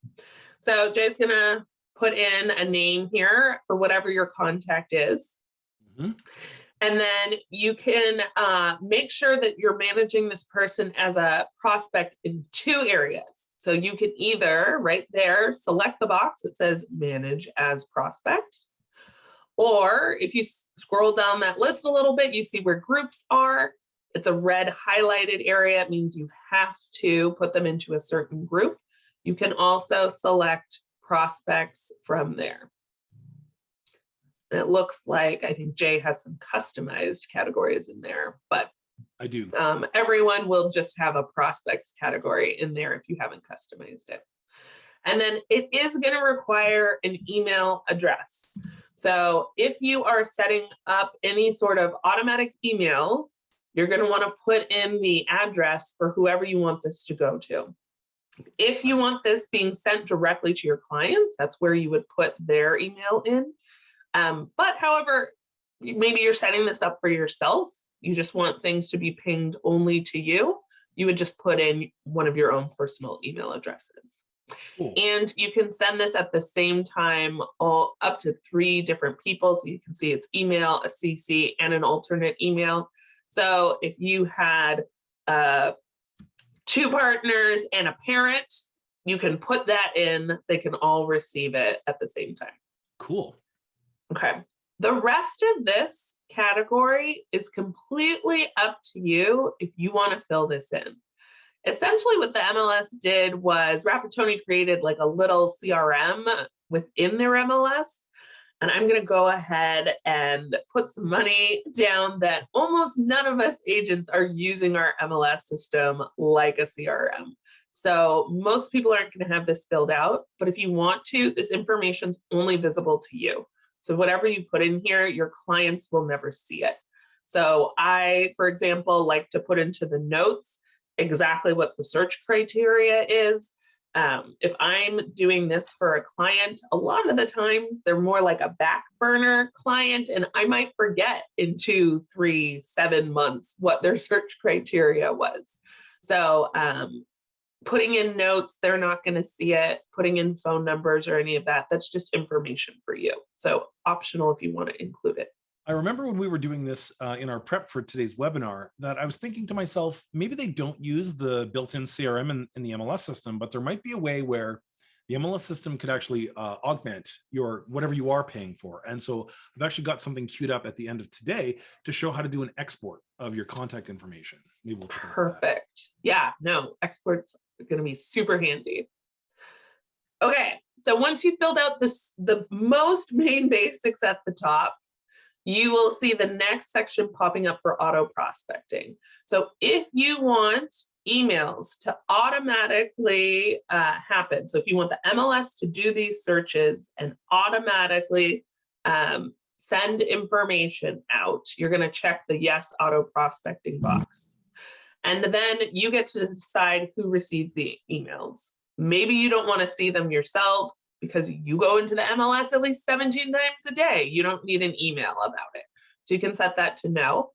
So Jay's gonna put in a name here for whatever your contact is. Mm-hmm. And then you can make sure that you're managing this person as a prospect in 2 areas. So you can either right there select the box that says manage as prospect, or if you scroll down that list a little bit, you see where groups are. It's a red highlighted area. It means you have to put them into a certain group. You can also select prospects from there. And it looks like I think Jay has some customized categories in there, but I do. Everyone will just have a prospects category in there if you haven't customized it. And then it is going to require an email address. So if you are setting up any sort of automatic emails, you're going to want to put in the address for whoever you want this to go to. If you want this being sent directly to your clients, that's where you would put their email in. But however, maybe you're setting this up for yourself. You just want things to be pinged only to you. You would just put in one of your own personal email addresses. Cool. And you can send this at the same time all up to 3 different people. So you can see it's email, a CC, and an alternate email. So if you had 2 partners and a parent, you can put that in. They can all receive it at the same time. Cool. Okay. The rest of this category is completely up to you if you want to fill this in. Essentially what the MLS did was Rapatoni created like a little CRM within their MLS. And I'm going to go ahead and put some money down that almost none of us agents are using our MLS system like a CRM. So most people aren't going to have this filled out, but if you want to, this information's only visible to you. So whatever you put in here, your clients will never see it. So I, for example, like to put into the notes exactly what the search criteria is. If I'm doing this for a client, a lot of the times they're more like a back burner client, and I might forget in 2, 3, 7 months what their search criteria was. So putting in notes, they're not going to see it. Putting in phone numbers or any of that, that's just information for you. So optional if you want to include it. I remember when we were doing this in our prep for today's webinar that I was thinking to myself, maybe they don't use the built-in CRM in the MLS system, but there might be a way where the MLS system could actually augment your whatever you are paying for. And so I've actually got something queued up at the end of today to show how to do an export of your contact information. Maybe we'll take a look at that. Perfect. Yeah, no, exports are going to be super handy. Okay, so once you filled out the most main basics at the top, you will see the next section popping up for auto prospecting. So if you want emails to automatically happen, so if you want the MLS to do these searches and automatically send information out, you're going to check the yes auto prospecting box. And then you get to decide who receives the emails. Maybe you don't want to see them yourself, because you go into the MLS at least 17 times a day. You don't need an email about it. So you can set that to no.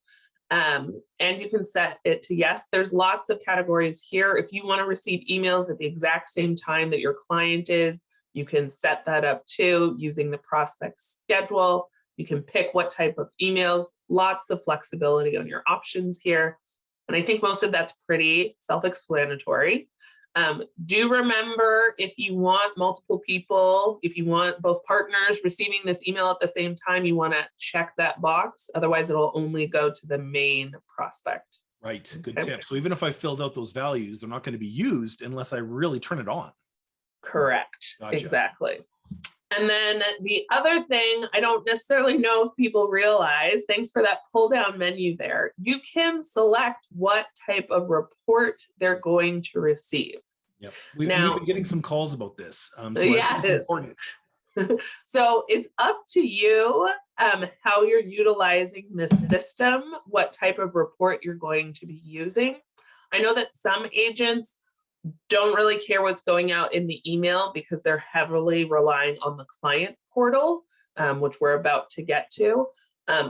And you can set it to yes. There's lots of categories here. If you want to receive emails at the exact same time that your client is, you can set that up too using the prospect schedule. You can pick what type of emails, lots of flexibility on your options here. And I think most of that's pretty self-explanatory. Do remember, if you want multiple people, if you want both partners receiving this email at the same time, you want to check that box. Otherwise, it'll only go to the main prospect. Right. Good tip. So even if I filled out those values, they're not going to be used unless I really turn it on. Correct. Gotcha. Exactly. And then the other thing, I don't necessarily know if people realize, thanks for that pull down menu there, you can select what type of report they're going to receive. Yep. We've been getting some calls about this. So yes. It's important. So it's up to you how you're utilizing this system, what type of report you're going to be using. I know that some agents don't really care what's going out in the email because they're heavily relying on the client portal, which we're about to get to.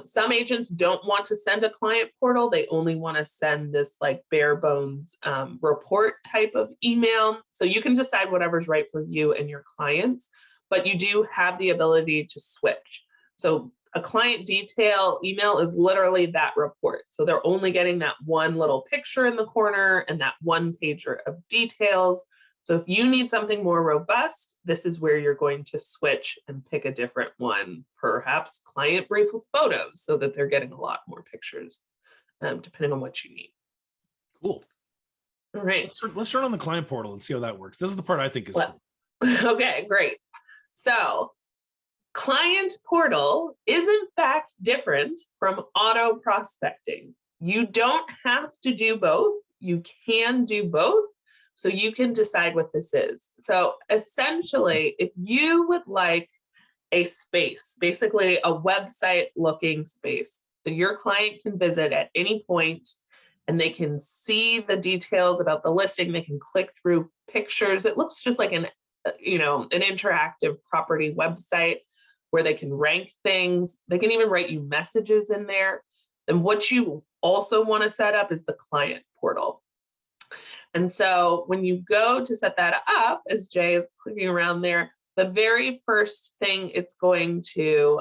Some agents don't want to send a client portal. They only want to send this like bare bones report type of email. So you can decide whatever's right for you and your clients, but you do have the ability to switch. So a client detail email is literally that report. So they're only getting that one little picture in the corner and that one pager of details. So if you need something more robust, this is where you're going to switch and pick a different one, perhaps client brief with photos, so that they're getting a lot more pictures, depending on what you need. Cool. All right. Let's turn on the client portal and see how that works. This is the part I think is cool. Okay, great. So client portal is in fact different from auto prospecting. You don't have to do both. You can do both. So you can decide what this is. So essentially, if you would like a space, basically a website looking space that your client can visit at any point, and they can see the details about the listing, they can click through pictures. It looks just like an interactive property website where they can rank things. They can even write you messages in there. And what you also want to set up is the client portal. And so when you go to set that up, as Jay is clicking around there, the very first thing it's going to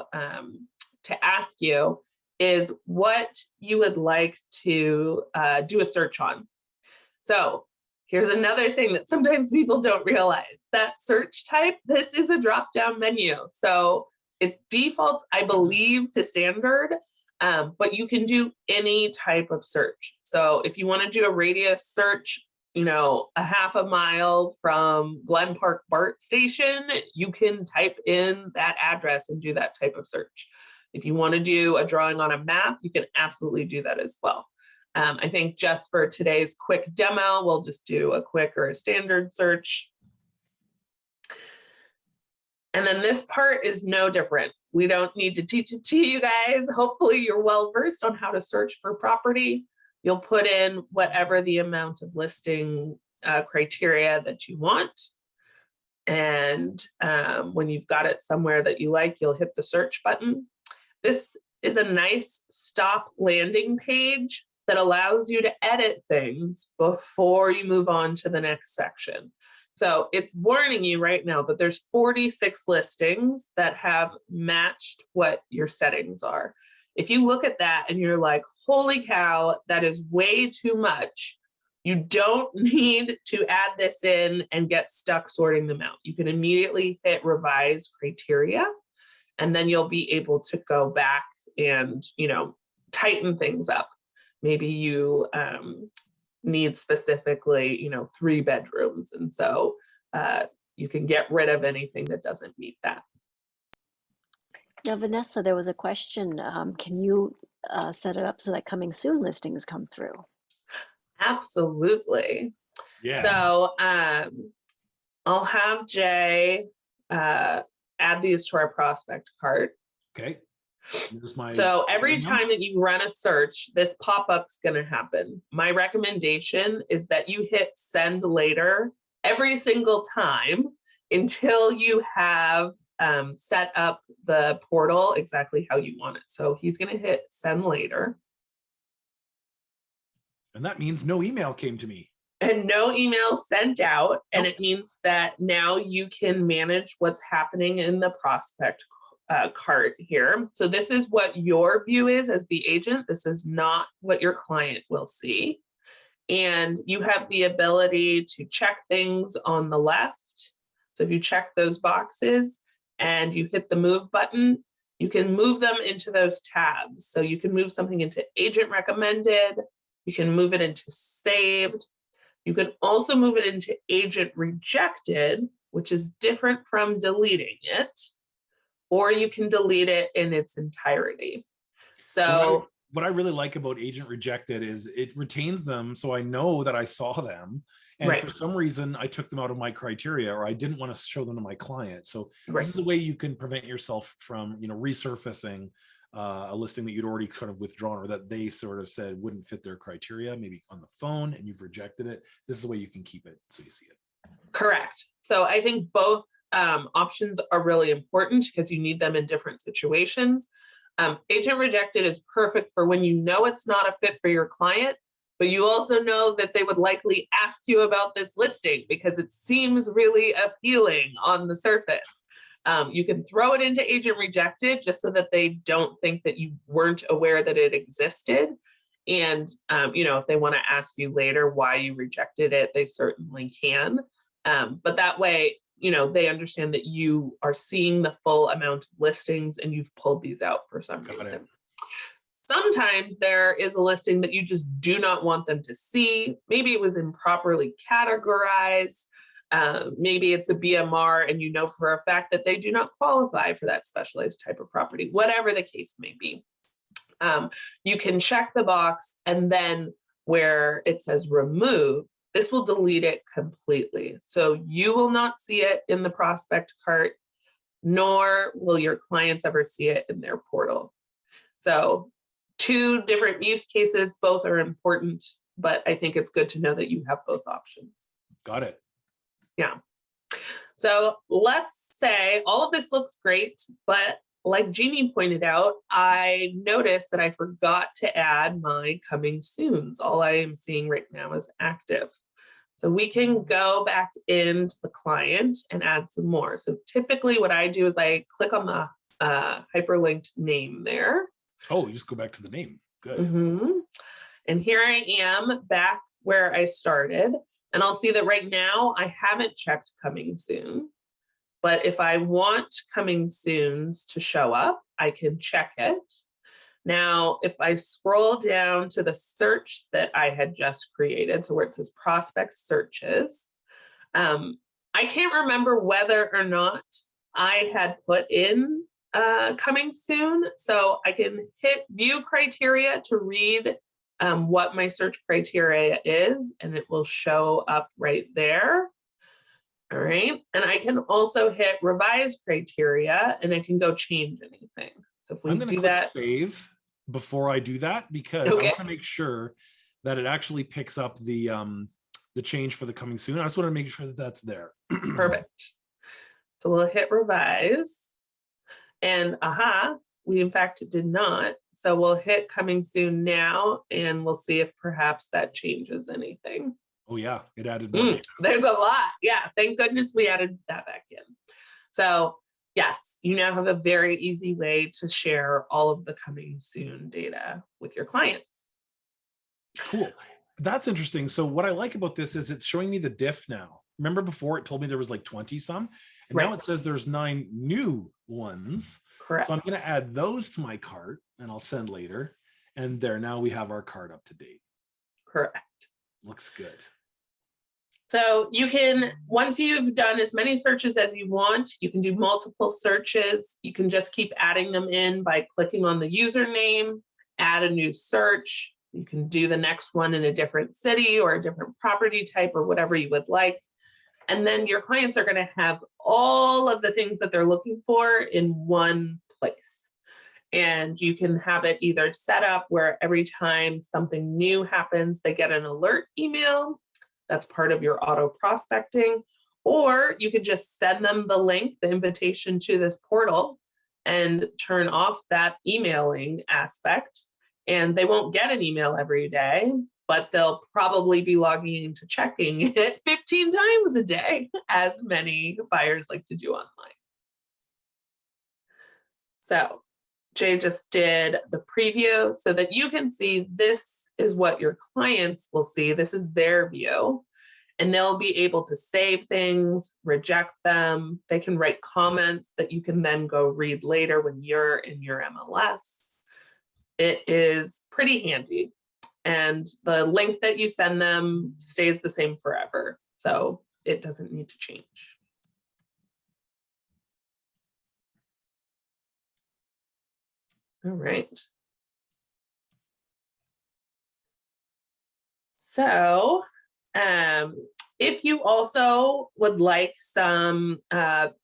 ask you is what you would like to do a search on. So here's another thing that sometimes people don't realize, that search type, this is a drop-down menu. So It defaults, I believe, to standard, but you can do any type of search. So if you want to do a radius search, you know, a half a mile from Glen Park BART station, you can type in that address and do that type of search. If you want to do a drawing on a map, you can absolutely do that as well. I think just for today's quick demo, we'll just do a quick or a standard search. And then this part is no different. We don't need to teach it to you guys. Hopefully you're well versed on how to search for property. You'll put in whatever the amount of listing criteria that you want. And when you've got it somewhere that you like, you'll hit the search button. This is a nice stop landing page that allows you to edit things before you move on to the next section. So it's warning you right now that there's 46 listings that have matched what your settings are. If you look at that and you're like, holy cow, that is way too much, you don't need to add this in and get stuck sorting them out. You can immediately hit revise criteria, and then you'll be able to go back and, you know, tighten things up. Maybe you need specifically, you know, 3 bedrooms. And so you can get rid of anything that doesn't meet that. Now, Vanessa, there was a question. Can you set it up so that coming soon listings come through? Absolutely. Yeah. So I'll have Jay add these to our prospect cart. Okay. So every time that you run a search, this pop-up's going to happen. My recommendation is that you hit send later every single time until you have set up the portal exactly how you want it. So he's going to hit send later. And that means no email came to me. And no email sent out. And Nope. it means that now you can manage what's happening in the prospect cart here. So this is what your view is as the agent. This is not what your client will see. And you have the ability to check things on the left. So if you check those boxes and you hit the move button, you can move them into those tabs. So you can move something into agent recommended. You can move it into saved. You can also move it into agent rejected, which is different from deleting it. Or you can delete it in its entirety. So what I really like about agent rejected is it retains them, so I know that I saw them, and right. for some reason I took them out of my criteria, or I didn't want to show them to my client. So right. This is a way you can prevent yourself from, you know, resurfacing a listing that you'd already kind of withdrawn, or that they sort of said wouldn't fit their criteria, maybe on the phone, and you've rejected it. This is the way you can keep it so you see it. Correct. So I think both options are really important because you need them in different situations. Agent rejected is perfect for when you know it's not a fit for your client, but you also know that they would likely ask you about this listing because it seems really appealing on the surface. You can throw it into agent rejected just so that they don't think that you weren't aware that it existed. And, you know, if they want to ask you later why you rejected it, they certainly can. But that way, you know, they understand that you are seeing the full amount of listings and you've pulled these out for some reason. Sometimes there is a listing that you just do not want them to see. Maybe it was improperly categorized. Maybe it's a BMR and you know for a fact that they do not qualify for that specialized type of property, whatever the case may be. You can check the box, and then where it says remove, this will delete it completely. So you will not see it in the prospect cart, nor will your clients ever see it in their portal. So 2 different use cases, both are important, but I think it's good to know that you have both options. Got it. Yeah. So let's say all of this looks great, but like Jeannie pointed out, I noticed that I forgot to add my coming soons. All I am seeing right now is active. So we can go back into the client and add some more. So typically what I do is I click on the hyperlinked name there. Oh, you just go back to the name. Good. And here I am back where I started. And I'll see that right now I haven't checked coming soon. But if I want coming soons to show up, I can check it. Now, if I scroll down to the search that I had just created, so where it says prospect searches, I can't remember whether or not I had put in coming soon. So I can hit view criteria to read what my search criteria is, and it will show up right there. All right. And I can also hit revise criteria and I can go change anything. So if we I'm going to do click that, save before I do that, because I okay, want to make sure that it actually picks up the change for the coming soon. I just want to make sure that that's there. perfect. So we'll hit revise, and we in fact did not. So we'll hit coming soon now, and we'll see if perhaps that changes anything. Oh yeah, it added more data. There's a lot. Yeah, thank goodness we added that back in. So yes, you now have a very easy way to share all of the coming soon data with your clients. Cool. That's interesting. So what I like about this is it's showing me the diff now. Remember before it told me there was like 20 some, and Right. now it says there's 9 new ones. Correct. So I'm going to add those to my cart and I'll send later. And there, now we have our cart up to date. Correct. Looks good. So you can, once you've done as many searches as you want, you can do multiple searches. You can just keep adding them in by clicking on the username, add a new search. You can do the next one in a different city or a different property type or whatever you would like. And then your clients are going to have all of the things that they're looking for in one place. And you can have it either set up where every time something new happens, they get an alert email. That's part of your auto prospecting. Or you could just send them the link, the invitation to this portal, and turn off that emailing aspect. And they won't get an email every day, but they'll probably be logging into checking it 15 times a day, as many buyers like to do online. So Jay just did the preview so that you can see this is what your clients will see. This is their view, and they'll be able to save things, reject them. They can write comments that you can then go read later when you're in your MLS. It is pretty handy. And the link that you send them stays the same forever. So it doesn't need to change. All right. So if you also would like some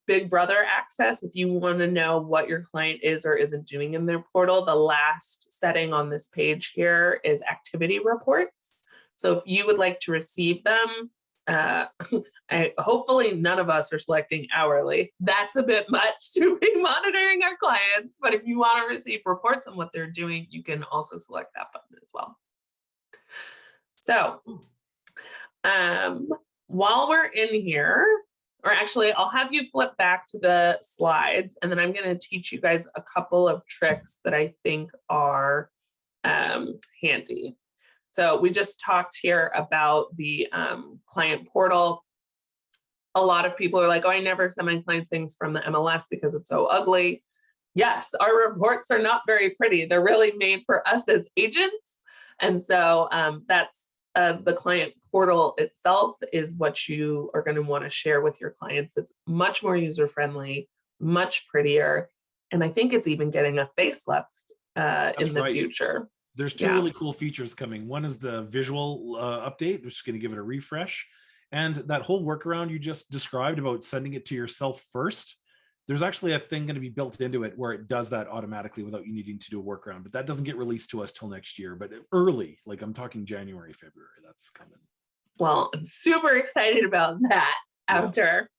Big Brother access, if you want to know what your client is or isn't doing in their portal, the last setting on this page here is activity reports. So if you would like to receive them, hopefully none of us are selecting hourly. That's a bit much to be monitoring our clients, but if you want to receive reports on what they're doing, you can also select that button as well. So while we're in here, or actually I'll have you flip back to the slides, and then I'm going to teach you guys a couple of tricks that I think are handy. So we just talked here about the client portal. A lot of people are like, oh, I never send my clients things from the MLS because it's so ugly. Yes, our reports are not very pretty. They're really made for us as agents. And so that's the client portal itself is what you are going to want to share with your clients. It's much more user-friendly, much prettier. And I think it's even getting a facelift in the future. There's two really cool features coming. One is the visual update, which is going to give it a refresh. And that whole workaround you just described about sending it to yourself first, there's actually a thing going to be built into it where it does that automatically without you needing to do a workaround. But that doesn't get released to us till next year, but early, like I'm talking January, February, that's coming. Well, I'm super excited about that after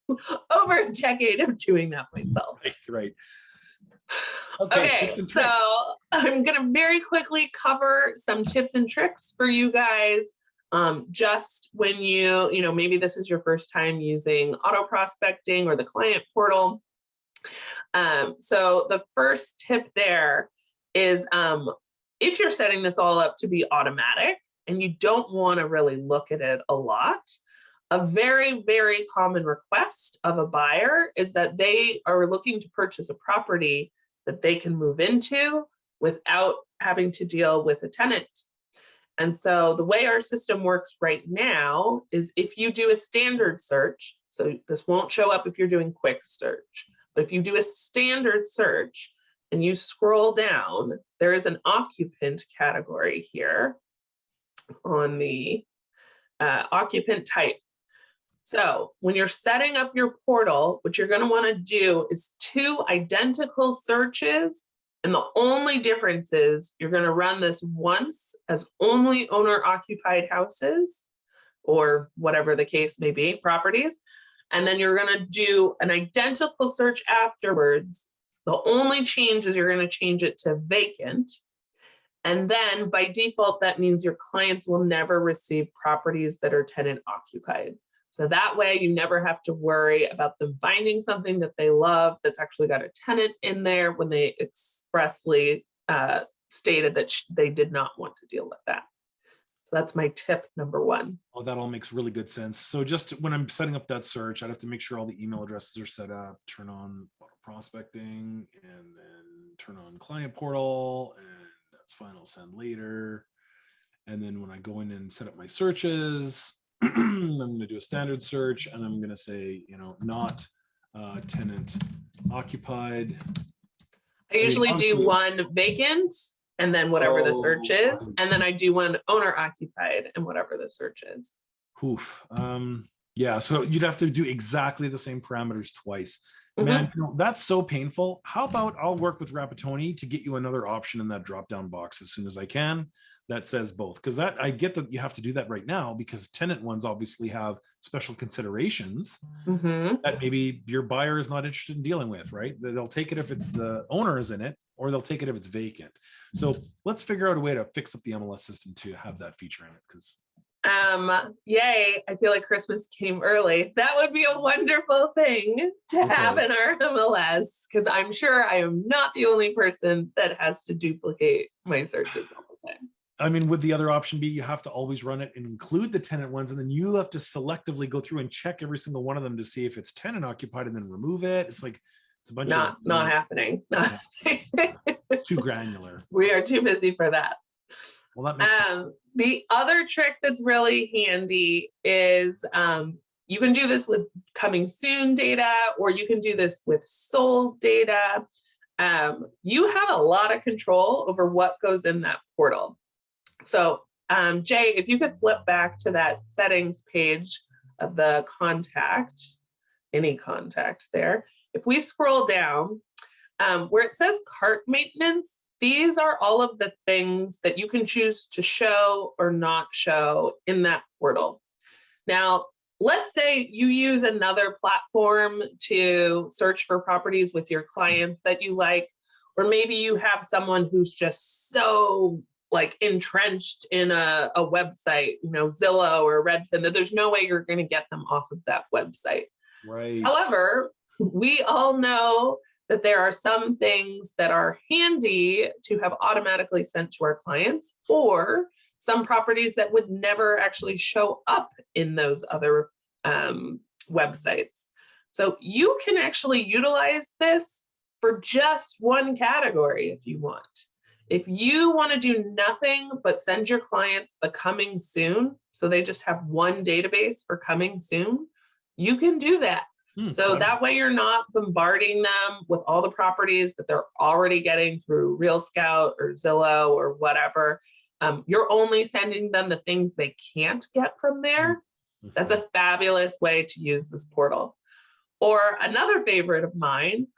over a decade of doing that myself. Right. Okay, so I'm going to very quickly cover some tips and tricks for you guys. Just when you maybe this is your first time using auto prospecting or the client portal. So the first tip there is if you're setting this all up to be automatic and you don't want to really look at it a lot, a very, very common request of a buyer is that they are looking to purchase a property that they can move into without having to deal with a tenant. And so the way our system works right now is if you do a standard search, so this won't show up if you're doing quick search, but if you do a standard search and you scroll down, there is an occupant category here on the occupant type. So when you're setting up your portal, what you're going to want to do is 2 identical searches. And the only difference is you're going to run this once as only owner occupied houses, or whatever the case may be, properties. And then you're going to do an identical search afterwards. The only change is you're going to change it to vacant. And then by default, that means your clients will never receive properties that are tenant occupied. So that way you never have to worry about them finding something that they love that's actually got a tenant in there when they expressly stated that they did not want to deal with that. So that's my tip number 1. Oh, that all makes really good sense. So just when I'm setting up that search, I'd have to make sure all the email addresses are set up, turn on prospecting, and then turn on client portal, and that's fine, I'll send later. And then when I go in and set up my searches, I'm going to do a standard search, and I'm going to say, not tenant occupied. I usually do one vacant and then whatever the search is, and then I do one owner occupied and whatever the search is. Oof. Yeah, so you'd have to do exactly the same parameters twice. Man, that's so painful. How about I'll work with Rapatoni to get you another option in that drop-down box as soon as I can that says both, because that I get that you have to do that right now because tenant ones obviously have special considerations that maybe your buyer is not interested in dealing with, right? They'll take it if it's the owner is in it, or they'll take it if it's vacant. So let's figure out a way to fix up the MLS system to have that feature in it, because yay, I feel like Christmas came early. That would be a wonderful thing to have in our MLS, because I'm sure I am not the only person that has to duplicate my searches all the time. I mean, would the other option be you have to always run it and include the tenant ones, and then you have to selectively go through and check every single one of them to see if it's tenant occupied and then remove it? It's like, it's a bunch of not happening. It's too granular. We are too busy for that. Well, that makes sense. The other trick that's really handy is you can do this with coming soon data, or you can do this with sold data. You have a lot of control over what goes in that portal. So Jay, if you could flip back to that settings page of the contact, any contact there. If we scroll down where it says cart maintenance, these are all of the things that you can choose to show or not show in that portal. Now, let's say you use another platform to search for properties with your clients that you like, or maybe you have someone who's just so like entrenched in a website, Zillow or Redfin, that there's no way you're going to get them off of that website. Right. However, we all know that there are some things that are handy to have automatically sent to our clients, or some properties that would never actually show up in those other websites. So you can actually utilize this for just one category if you want. If you want to do nothing but send your clients the coming soon, so they just have one database for coming soon, you can do that. So that way you're not bombarding them with all the properties that they're already getting through Real Scout or Zillow or whatever. You're only sending them the things they can't get from there. That's a fabulous way to use this portal. Or another favorite of mine,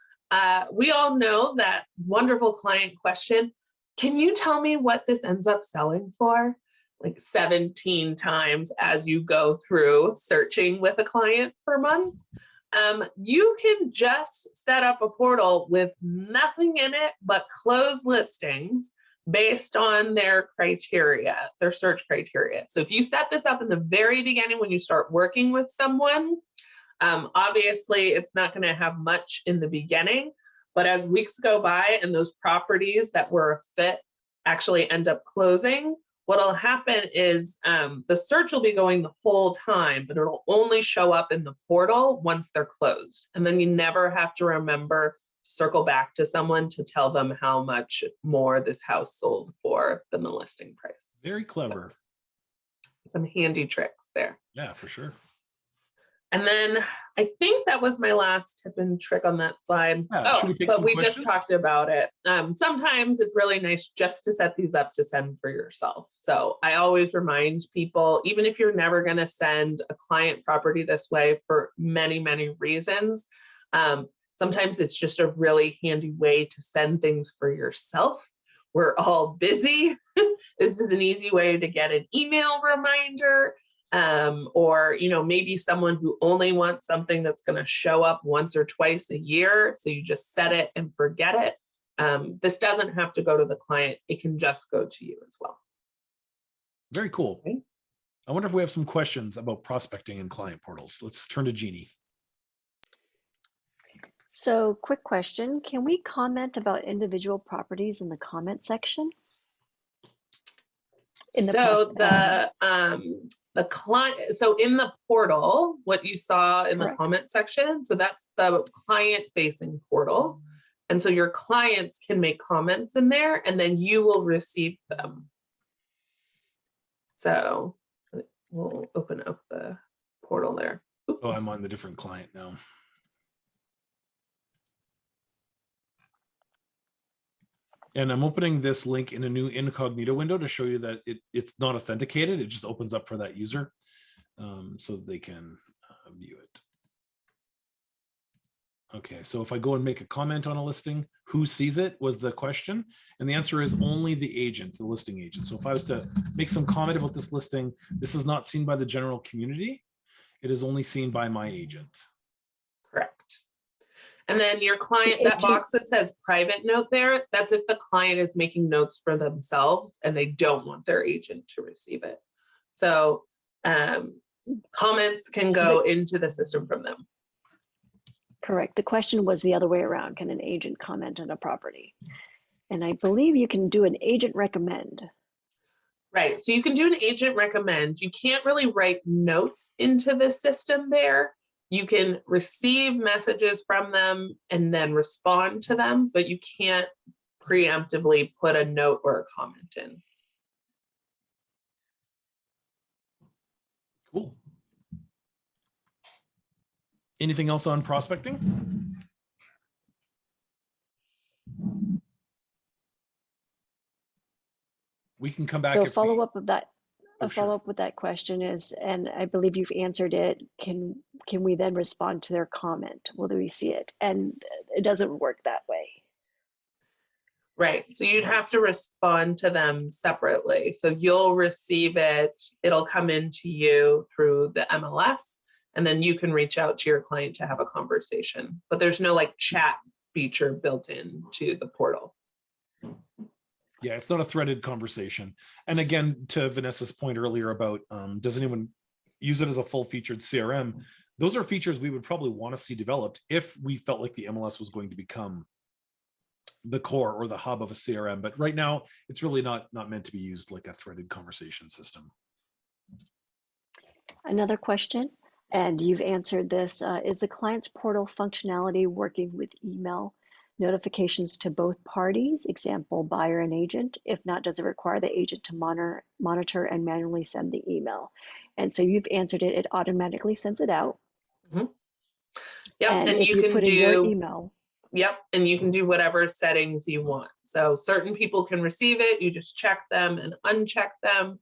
we all know that wonderful client question, can you tell me what this ends up selling for? Like 17 times as you go through searching with a client for months. You can just set up a portal with nothing in it but closed listings based on their criteria, their search criteria. So if you set this up in the very beginning when you start working with someone, obviously it's not going to have much in the beginning, but as weeks go by and those properties that were a fit actually end up closing, what'll happen is the search will be going the whole time, but it'll only show up in the portal once they're closed. And then you never have to remember to circle back to someone to tell them how much more this house sold for than the listing price. Very clever. Some handy tricks there. Yeah, for sure. And then I think that was my last tip and trick on that slide. Yeah, should we take but some we questions? just talked about it. Sometimes it's really nice just to set these up to send for yourself. So I always remind people, even if you're never going to send a client property this way for many, many reasons, sometimes it's just a really handy way to send things for yourself. We're all busy. This is an easy way to get an email reminder. Or, maybe someone who only wants something that's going to show up once or twice a year. So you just set it and forget it. This doesn't have to go to the client. It can just go to you as well. Very cool. Okay. I wonder if we have some questions about prospecting in client portals. Let's turn to Jeannie. So quick question, can we comment about individual properties in the comment section? The client, so in the portal, what you saw in Correct. the comment section, so that's the client facing portal. And so your clients can make comments in there and then you will receive them. So we'll open up the portal there. Oh, I'm on the different client now. And I'm opening this link in a new incognito window to show you that it's not authenticated. It just opens up for that user so they can view it. Okay, so if I go and make a comment on a listing, who sees it was the question. And the answer is only the agent, the listing agent. So if I was to make some comment about this listing, this is not seen by the general community. It is only seen by my agent. Correct. And then your client, that box that says private note there, that's if the client is making notes for themselves and they don't want their agent to receive it. So comments can go into the system from them. Correct. The question was the other way around. Can an agent comment on a property? And I believe you can do an agent recommend. Right. So you can do an agent recommend. You can't really write notes into the system there. You can receive messages from them and then respond to them, but you can't preemptively put a note or a comment in. Cool. Anything else on prospecting? We can come back. So if follow we... up of that. Oh, A follow-up with that question is, and I believe you've answered it, can we then respond to their comment? Will we see it? And it doesn't work that way. Right. So you'd have to respond to them separately. So you'll receive it, it'll come into you through the MLS, and then you can reach out to your client to have a conversation. But there's no like chat feature built in to the portal. Yeah, it's not a threaded conversation. And again, to Vanessa's point earlier about does anyone use it as a full-featured CRM? Those are features we would probably want to see developed if we felt like the MLS was going to become the core or the hub of a CRM. But right now, it's really not meant to be used like a threaded conversation system. Another question, and you've answered this, is the client's portal functionality working with email notifications to both parties, example, buyer and agent? If not, does it require the agent to monitor and manually send the email? And so you've answered it, it automatically sends it out. Mm-hmm. Yep, and if you can put in your email. Yep, and you can do whatever settings you want. So certain people can receive it, you just check them and uncheck them.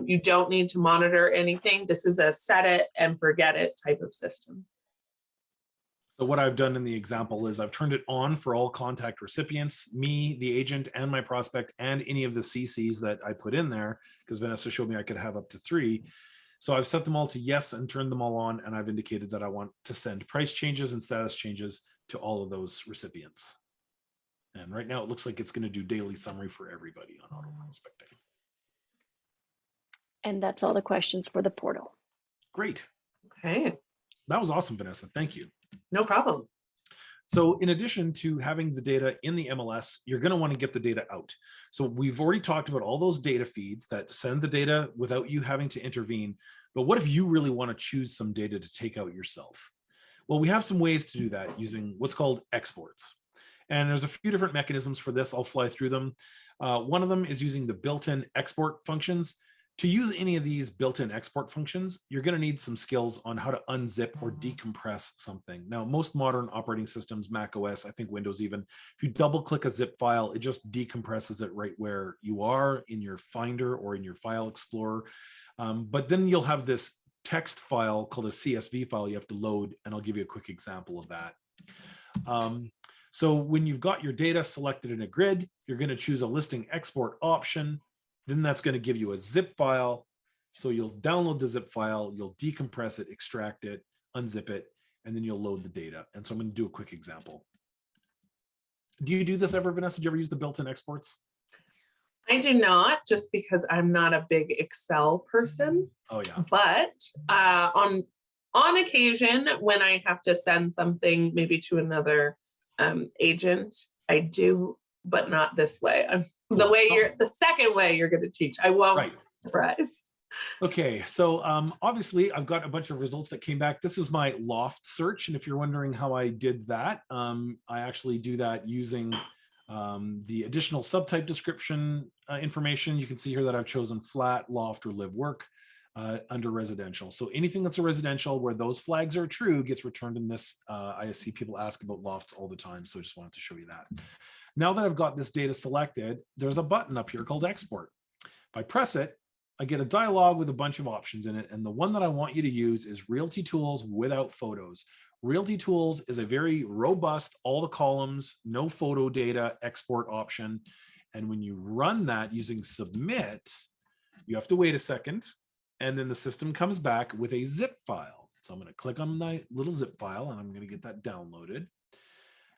You don't need to monitor anything. This is a set it and forget it type of system. So what I've done in the example is I've turned it on for all contact recipients, me, the agent, and my prospect, and any of the CCs that I put in there, because Vanessa showed me I could have up to 3. So I've set them all to yes and turned them all on, and I've indicated that I want to send price changes and status changes to all of those recipients. And right now it looks like it's going to do daily summary for everybody on auto prospecting. And that's all the questions for the portal. Great. Okay. That was awesome, Vanessa. Thank you. No problem. So in addition to having the data in the MLS, you're going to want to get the data out. So we've already talked about all those data feeds that send the data without you having to intervene. But what if you really want to choose some data to take out yourself? Well, we have some ways to do that using what's called exports. And there's a few different mechanisms for this. I'll fly through them. One of them is using the built-in export functions. To use any of these built-in export functions, you're going to need some skills on how to unzip or decompress something. Now, most modern operating systems, Mac OS, I think Windows even, if you double click a zip file, it just decompresses it right where you are in your Finder or in your File Explorer. But then you'll have this text file called a CSV file you have to load, and I'll give you a quick example of that. So when you've got your data selected in a grid, you're going to choose a listing export option. Then that's going to give you a zip file. So you'll download the zip file, you'll decompress it, extract it, unzip it, and then you'll load the data. And so I'm going to do a quick example. Do you do this ever, Vanessa? Did you ever use the built-in exports? I do not, just because I'm not a big Excel person. Oh yeah. But on occasion, when I have to send something maybe to another agent, I do, but not this way. The second way you're going to teach, I won't. Right. Surprise. Okay, so obviously I've got a bunch of results that came back. This is my loft search, and if you're wondering how I did that, I actually do that using the additional subtype description information. You can see here that I've chosen flat, loft, or live work under residential. So anything that's a residential where those flags are true gets returned in this. I see people ask about lofts all the time, so I just wanted to show you that. Now that I've got this data selected, there's a button up here called export. If I press it, I get a dialog with a bunch of options in it. And the one that I want you to use is Realty Tools without photos. Realty Tools is a very robust, all the columns, no photo data export option. And when you run that using submit, you have to wait a second. And then the system comes back with a zip file. So I'm going to click on my little zip file and I'm going to get that downloaded.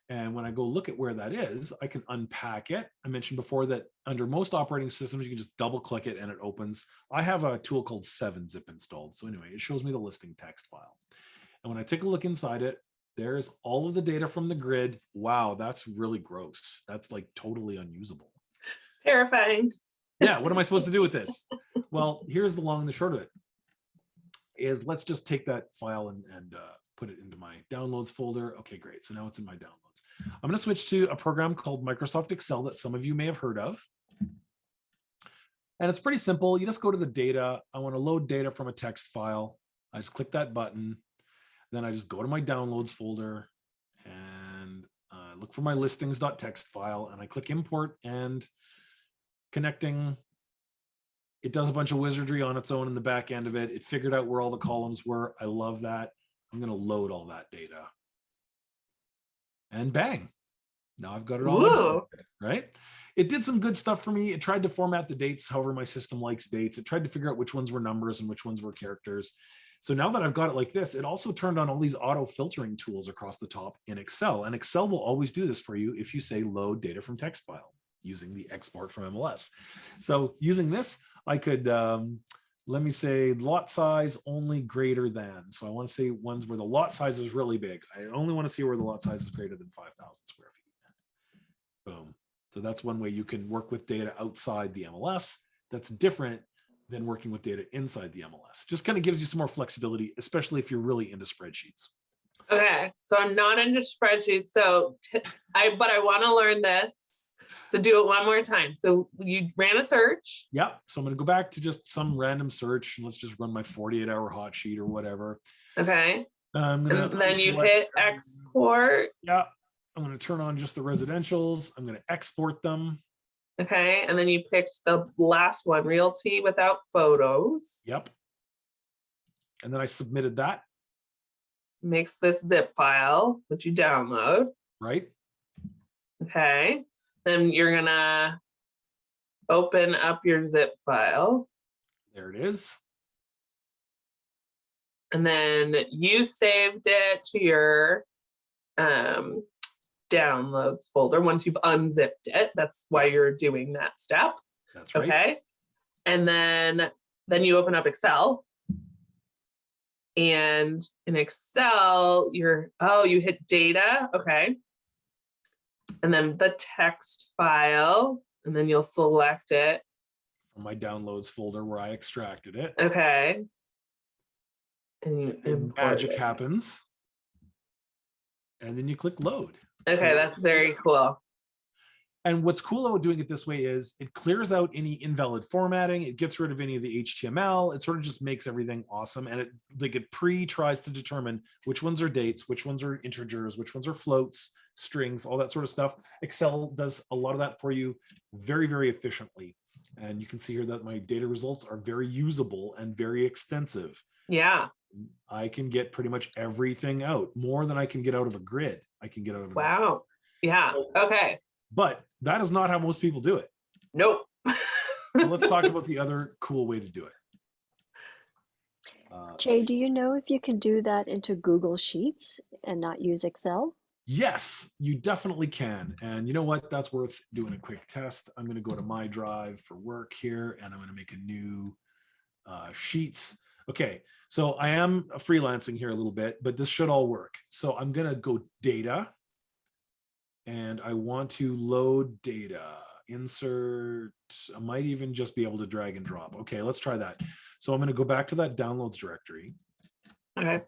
And when I go look at where that is, I can unpack it. I mentioned before that under most operating systems, you can just double click it and it opens. I have a tool called 7-Zip installed. So anyway, it shows me the listing text file. And when I take a look inside it, there's all of the data from the grid. Wow, that's really gross. That's like totally unusable. Terrifying. Yeah, what am I supposed to do with this? Well, here's the long and the short of it. Is let's just take that file and put it into my downloads folder. Okay, great. So now it's in my downloads. I'm going to switch to a program called Microsoft Excel that some of you may have heard of. And it's pretty simple. You just go to the data. I want to load data from a text file. I just click that button. Then I just go to my downloads folder and look for my listings.txt file. And I click import and connecting. It does a bunch of wizardry on its own in the back end of it. It figured out where all the columns were. I love that. I'm going to load all that data. And bang. Now I've got it all, right? It did some good stuff for me. It tried to format the dates however my system likes dates. It tried to figure out which ones were numbers and which ones were characters. So now that I've got it like this, it also turned on all these auto filtering tools across the top in Excel. And Excel will always do this for you if you say load data from text file using the export from MLS. So using this, I could, let me say lot size only greater than. So I want to say ones where the lot size is really big. I only want to see where the lot size is greater than 5,000 square feet. Boom. So that's one way you can work with data outside the MLS. That's different than working with data inside the MLS. Just kind of gives you some more flexibility, especially if you're really into spreadsheets. Okay, so I'm not into spreadsheets. So but I want to learn this. So do it one more time. So you ran a search. Yeah. So I'm going to go back to just some random search. Let's just run my 48-hour hot sheet or whatever. Okay. And then you hit export. Yeah. I'm going to turn on just the residentials. I'm going to export them. Okay. And then you picked the last one, Realty without photos. Yep. And then I submitted that. Makes this zip file, which you download. Right. Okay. Then you're gonna open up your zip file. There it is. And then you saved it to your downloads folder once you've unzipped it. That's why you're doing that step. That's right. Okay. And then you open up Excel. And in Excel, you hit data, okay. And then the text file, and then you'll select it. From my downloads folder where I extracted it. Okay. And you And import magic it. happens. And then you click load. Okay, that's very cool. And what's cool about doing it this way is it clears out any invalid formatting. It gets rid of any of the HTML. It sort of just makes everything awesome. And it tries to determine which ones are dates, which ones are integers, which ones are floats, strings, all that sort of stuff. Excel does a lot of that for you very, very efficiently. And you can see here that my data results are very usable and very extensive. Yeah. I can get pretty much everything out, more than I can get out of a grid. I can get out of an Excel. Wow. Yeah. Okay. But that is not how most people do it. Nope. So let's talk about the other cool way to do it. Jay, do you know if you can do that into Google Sheets and not use Excel? Yes, you definitely can. And you know what? That's worth doing a quick test. I'm going to go to my drive for work here, and I'm going to make a new Sheets. Okay, so I am freelancing here a little bit, but this should all work. So I'm going to go data, and I want to load data, insert. I might even just be able to drag and drop. Okay, let's try that. So I'm going to go back to that downloads directory. Okay.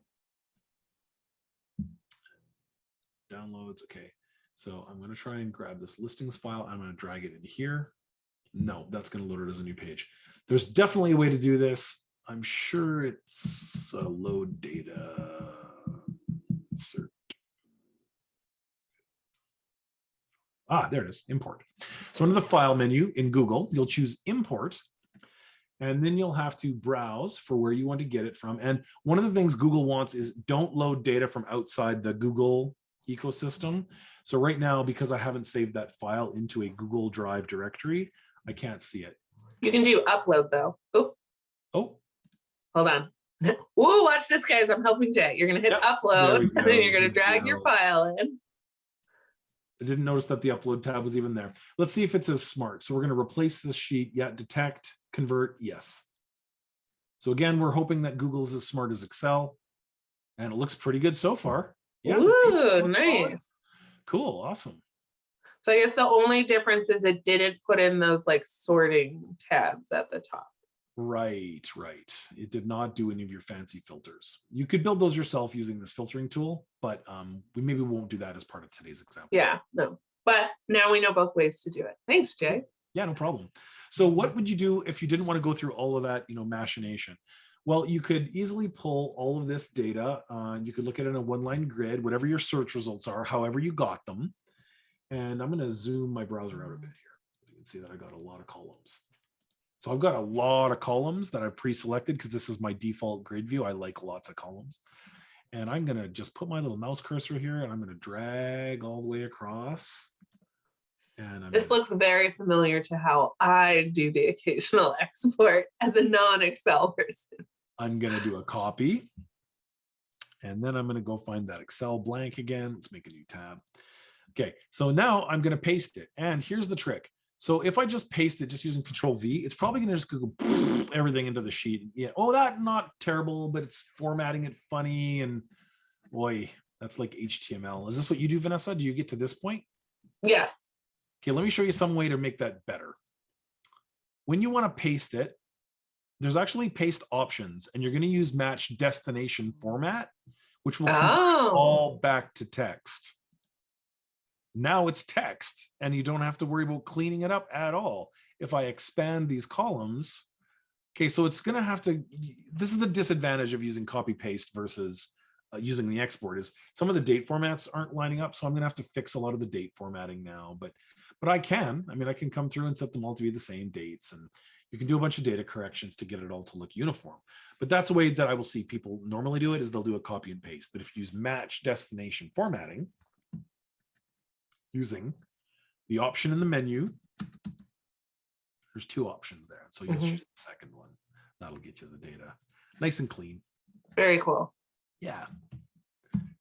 Downloads. Okay, so I'm going to try and grab this listings file. I'm going to drag it in here. No, that's going to load it as a new page. There's definitely a way to do this. I'm sure it's load data. Insert. There it is, import. So under the file menu in Google, you'll choose import, and then you'll have to browse for where you want to get it from. And one of the things Google wants is don't load data from outside the Google ecosystem. So right now, because I haven't saved that file into a Google Drive directory, I can't see it. You can do upload though. Oh, hold on. Whoa, watch this, guys. I'm helping Jay. You're going to hit upload, and then you're going to drag your file in. I didn't notice that the upload tab was even there. Let's see if it's as smart. So we're going to replace this sheet. Yeah, detect, convert, yes. So again, we're hoping that Google's as smart as Excel, and it looks pretty good so far. Yeah. Ooh, nice. Cool, awesome. So I guess the only difference is it didn't put in those like sorting tabs at the top. Right. It did not do any of your fancy filters. You could build those yourself using this filtering tool, but we maybe won't do that as part of today's example. Yeah, no. But now we know both ways to do it. Thanks, Jay. Yeah, no problem. So what would you do if you didn't want to go through all of that, machination? Well, you could easily pull all of this data. You could look at it in a one-line grid, whatever your search results are, however you got them. And I'm going to zoom my browser out a bit here. You can see that I got a lot of columns. So I've got a lot of columns that I've pre-selected because this is my default grid view. I like lots of columns. And I'm going to just put my little mouse cursor here, and I'm going to drag all the way across. And this looks very familiar to how I do the occasional export as a non-Excel person. I'm going to do a copy. And then I'm going to go find that Excel blank again. Let's make a new tab. Okay, so now I'm going to paste it. And here's the trick. So if I just paste it just using Control V, it's probably going to just go everything into the sheet. Yeah, that's not terrible, but it's formatting it funny. And boy, that's like HTML. Is this what you do, Vanessa? Do you get to this point? Yes. Okay, let me show you some way to make that better. When you want to paste it, there's actually paste options, and you're going to use match destination format, which will convert all back to text. Now it's text, and you don't have to worry about cleaning it up at all. If I expand these columns, okay, so it's going to have to, this is the disadvantage of using copy paste versus using the export, is some of the date formats aren't lining up. So I'm going to have to fix a lot of the date formatting now, but I can come through and set them all to be the same dates, and you can do a bunch of data corrections to get it all to look uniform. But that's a way that I will see people normally do it, is they'll do a copy and paste. But if you use match destination formatting, using the option in the menu, there's two options there. So you just choose the second one. That'll get you the data nice and clean. Very cool. Yeah.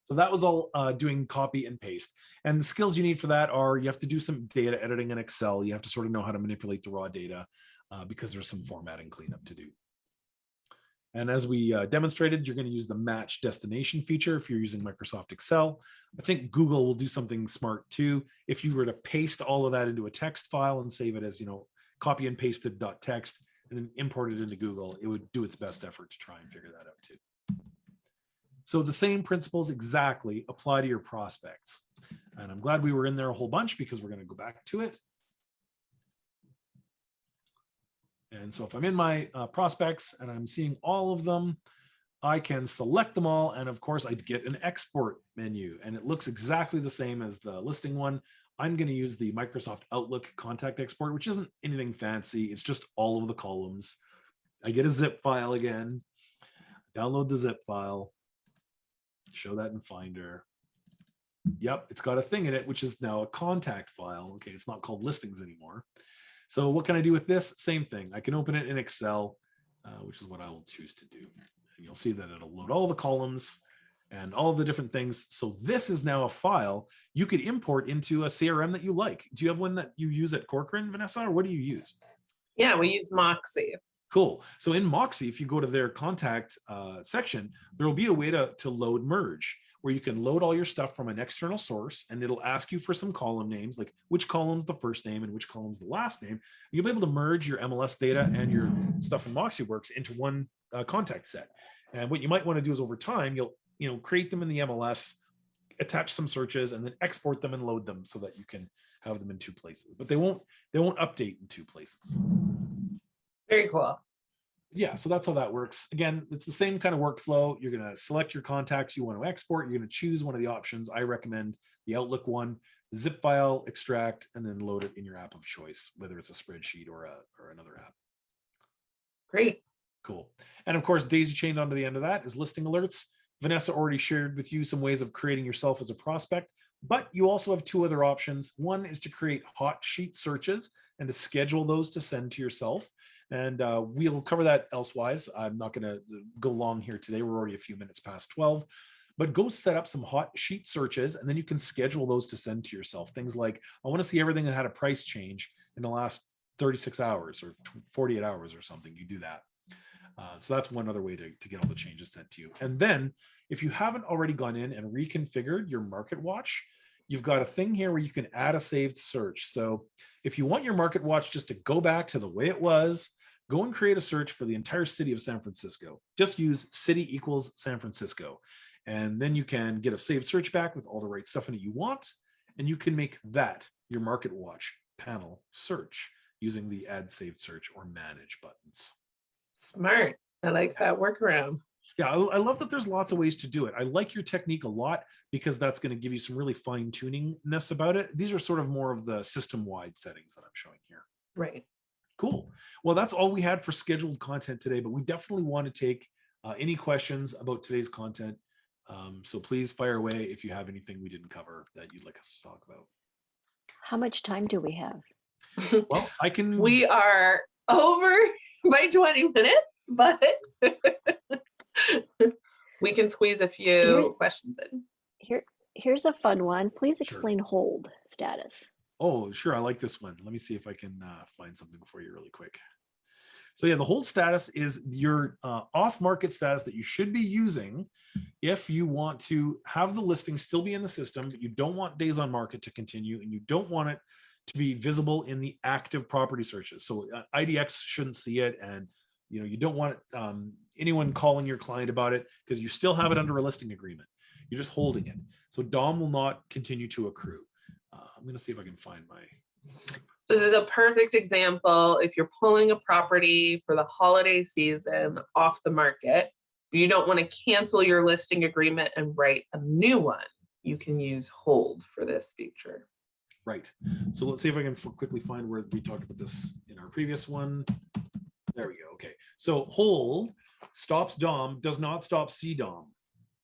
So that was all doing copy and paste. And the skills you need for that are, you have to do some data editing in Excel. You have to sort of know how to manipulate the raw data because there's some formatting cleanup to do. And as we demonstrated, you're going to use the match destination feature if you're using Microsoft Excel. I think Google will do something smart too. If you were to paste all of that into a text file and save it as, copy and pasted .text and then import it into Google, it would do its best effort to try and figure that out too. So the same principles exactly apply to your prospects. And I'm glad we were in there a whole bunch because we're going to go back to it. And so if I'm in my prospects and I'm seeing all of them, I can select them all. And of course, I'd get an export menu and it looks exactly the same as the listing one. I'm going to use the Microsoft Outlook contact export, which isn't anything fancy. It's just all of the columns. I get a zip file again, download the zip file, show that in Finder. Yep, it's got a thing in it, which is now a contact file. Okay, it's not called listings anymore. So what can I do with this? Same thing. I can open it in Excel, which is what I will choose to do. And you'll see that it'll load all the columns and all the different things. So this is now a file you could import into a CRM that you like. Do you have one that you use at Corcoran, Vanessa, or what do you use? Yeah, we use Moxie. Cool. So in Moxie, if you go to their contact section, there will be a way to load merge, where you can load all your stuff from an external source, and it'll ask you for some column names, like which column's the first name and which column's the last name. You'll be able to merge your MLS data and your stuff in MoxieWorks into one contact set. And what you might want to do is over time, you'll create them in the MLS, attach some searches, and then export them and load them so that you can have them in two places. But they won't update in two places. Very cool. Yeah, so that's how that works. Again, it's the same kind of workflow. You're going to select your contacts you want to export. You're going to choose one of the options. I recommend the Outlook one, zip file, extract, and then load it in your app of choice, whether it's a spreadsheet or another app. Great. Cool. And of course, daisy chained onto the end of that is listing alerts. Vanessa already shared with you some ways of creating yourself as a prospect, but you also have two other options. One is to create hot sheet searches and to schedule those to send to yourself. And we'll cover that elsewise. I'm not going to go long here today. We're already a few minutes past 12, but go set up some hot sheet searches and then you can schedule those to send to yourself. Things like, I want to see everything that had a price change in the last 36 hours or 48 hours or something. You do that. So that's one other way to get all the changes sent to you. And then if you haven't already gone in and reconfigured your Market Watch, you've got a thing here where you can add a saved search. So if you want your Market Watch just to go back to the way it was, go and create a search for the entire city of San Francisco. Just use city equals San Francisco. And then you can get a saved search back with all the right stuff in it you want. And you can make that your Market Watch panel search using the add saved search or manage buttons. Smart. I like that workaround. Yeah, I love that there's lots of ways to do it. I like your technique a lot because that's going to give you some really fine tuningness about it. These are sort of more of the system-wide settings that I'm showing here. Right. Cool. Well, that's all we had for scheduled content today, but we definitely want to take any questions about today's content. So please fire away if you have anything we didn't cover that you'd like us to talk about. How much time do we have? Well, We are over by 20 minutes, but we can squeeze a few questions in. Here's a fun one. Please Sure. explain hold status. Oh, sure. I like this one. Let me see if I can find something for you really quick. So yeah, the hold status is your off-market status that you should be using if you want to have the listing still be in the system, but you don't want days on market to continue and you don't want it to be visible in the active property searches. So IDX shouldn't see it, and you don't want anyone calling your client about it because you still have it under a listing agreement. You're just holding it. So DOM will not continue to accrue. I'm going to see if I can find my... This is a perfect example. If you're pulling a property for the holiday season off the market, you don't want to cancel your listing agreement and write a new one. You can use hold for this feature. Right. So let's see if I can quickly find where we talked about this in our previous one. There we go. Okay. So hold stops DOM, does not stop CDOM.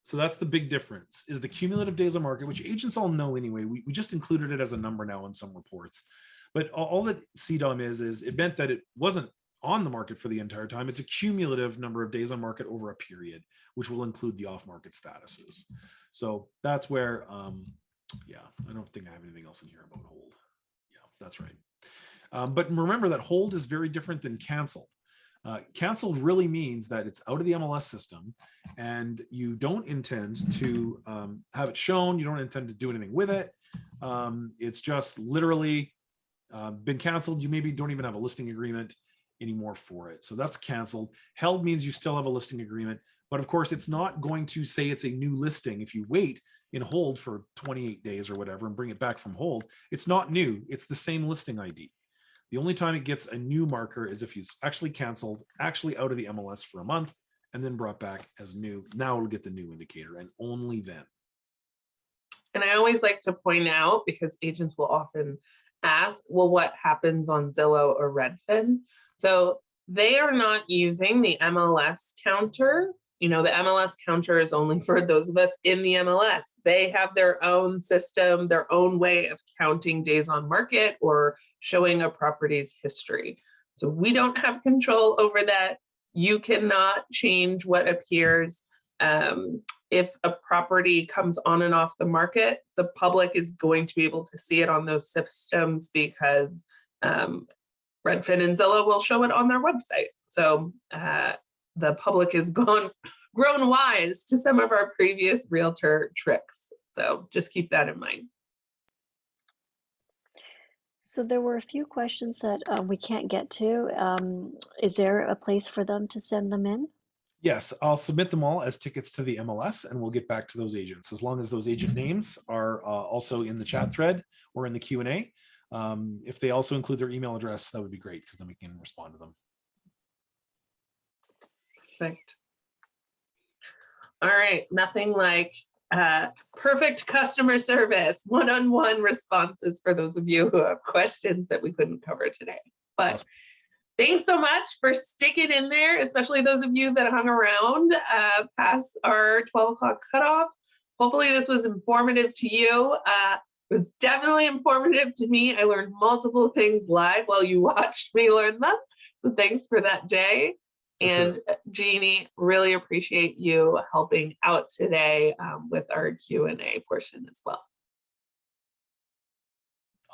So that's the big difference, is the cumulative days on market, which agents all know anyway. We just included it as a number now in some reports. But all that CDOM is it meant that it wasn't on the market for the entire time. It's a cumulative number of days on market over a period, which will include the off-market statuses. So that's where, yeah, I don't think I have anything else in here about hold. Yeah, that's right. But remember that hold is very different than cancel. Canceled really means that it's out of the MLS system and you don't intend to have it shown. You don't intend to do anything with it. It's just literally been canceled. You maybe don't even have a listing agreement anymore for it. So that's canceled. Held means you still have a listing agreement, but of course it's not going to say it's a new listing. If you wait in hold for 28 days or whatever and bring it back from hold, it's not new. It's the same listing ID. The only time it gets a new marker is if he's actually canceled, actually out of the MLS for a month, and then brought back as new. Now it'll get the new indicator, and only then. And I always like to point out, because agents will often ask, well, what happens on Zillow or Redfin? So they are not using the MLS counter. You know, the MLS counter is only for those of us in the MLS. They have their own system, their own way of counting days on market or showing a property's history. So we don't have control over that. You cannot change what appears. If a property comes on and off the market, the public is going to be able to see it on those systems because Redfin and Zillow will show it on their website. So the public has grown wise to some of our previous realtor tricks. So just keep that in mind. So there were a few questions that we can't get to. Is there a place for them to send them in? Yes, I'll submit them all as tickets to the MLS and we'll get back to those agents as long as those agent names are also in the chat thread or in the Q&A. If they also include their email address, that would be great because then we can respond to them. Perfect. All right, nothing like perfect customer service, one-on-one responses for those of you who have questions that we couldn't cover today. But awesome. Thanks so much for sticking in there, especially those of you that hung around past our 12 o'clock cutoff. Hopefully this was informative to you. It was definitely informative to me. I learned multiple things live while you watched me learn them. So thanks for that, Jay. And sure. Jeannie, really appreciate you helping out today with our Q&A portion as well.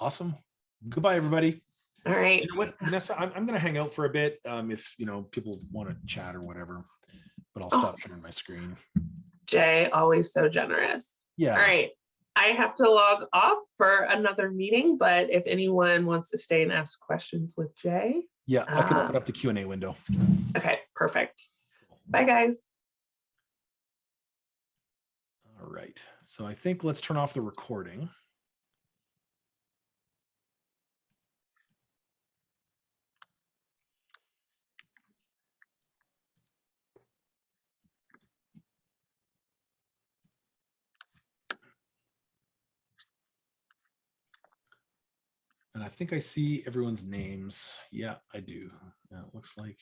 Awesome. Goodbye, everybody. All right. You know what, Vanessa, I'm going to hang out for a bit if, people want to chat or whatever, but I'll stop sharing my screen. Jay, always so generous. Yeah. All right. I have to log off for another meeting, but if anyone wants to stay and ask questions with Jay. Yeah, I can open up the Q&A window. Okay, perfect. Bye, guys. All right. So I think let's turn off the recording. And I think I see everyone's names. Yeah, I do. Yeah, it looks like.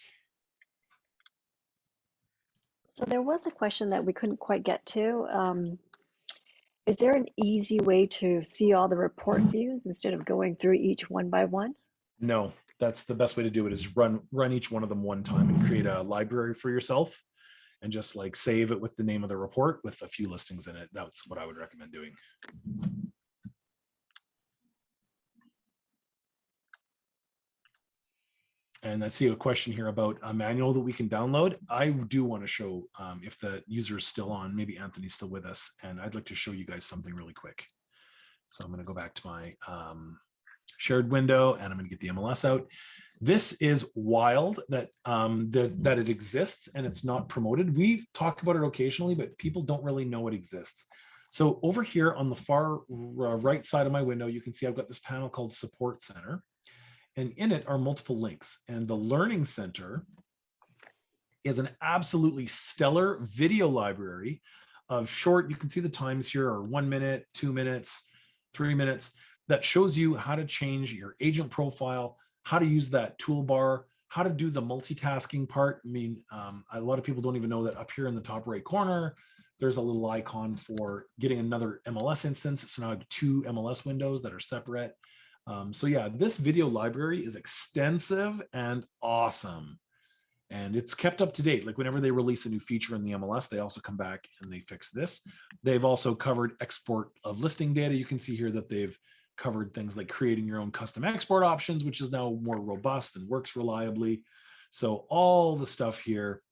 So there was a question that we couldn't quite get to. Is there an easy way to see all the report views instead of going through each one by one? No, that's the best way to do it is run each one of them one time and create a library for yourself and just like save it with the name of the report with a few listings in it. That's what I would recommend doing. And I see a question here about a manual that we can download. I do want to show if the user is still on, maybe Anthony's still with us, and I'd like to show you guys something really quick. So I'm going to go back to my shared window and I'm going to get the MLS out. This is wild that that it exists and it's not promoted. We talk about it occasionally, but people don't really know it exists. So over here on the far right side of my window, you can see I've got this panel called Support Center. And in it are multiple links. And the Learning Center is an absolutely stellar video library of short, you can see the times here are 1 minute, 2 minutes, 3 minutes, that shows you how to change your agent profile, how to use that toolbar, how to do the multitasking part. I mean, a lot of people don't even know that up here in the top right corner, there's a little icon for getting another MLS instance. So now I have 2 MLS windows that are separate. So yeah, this video library is extensive and awesome. And it's kept up to date. Like whenever they release a new feature in the MLS, they also come back and they fix this. They've also covered export of listing data. You can see here that they've covered things like creating your own custom export options, which is now more robust and works reliably. So all the stuff here,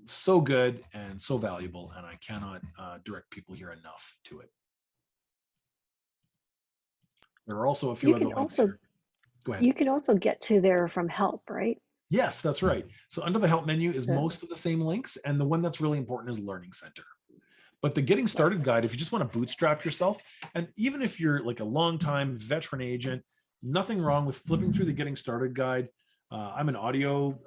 so good and so valuable, and I cannot direct people here enough to it. There are also a few You other can links also here. Go ahead. you can also get to there from help, right? Yes, that's right. So under the help menu is So- most of the same links, and the one that's really important is Learning Center. But the Getting Started guide, if you just want to bootstrap yourself, and even if you're like a long-time veteran agent, nothing wrong with flipping through the Getting Started guide. I'm an audio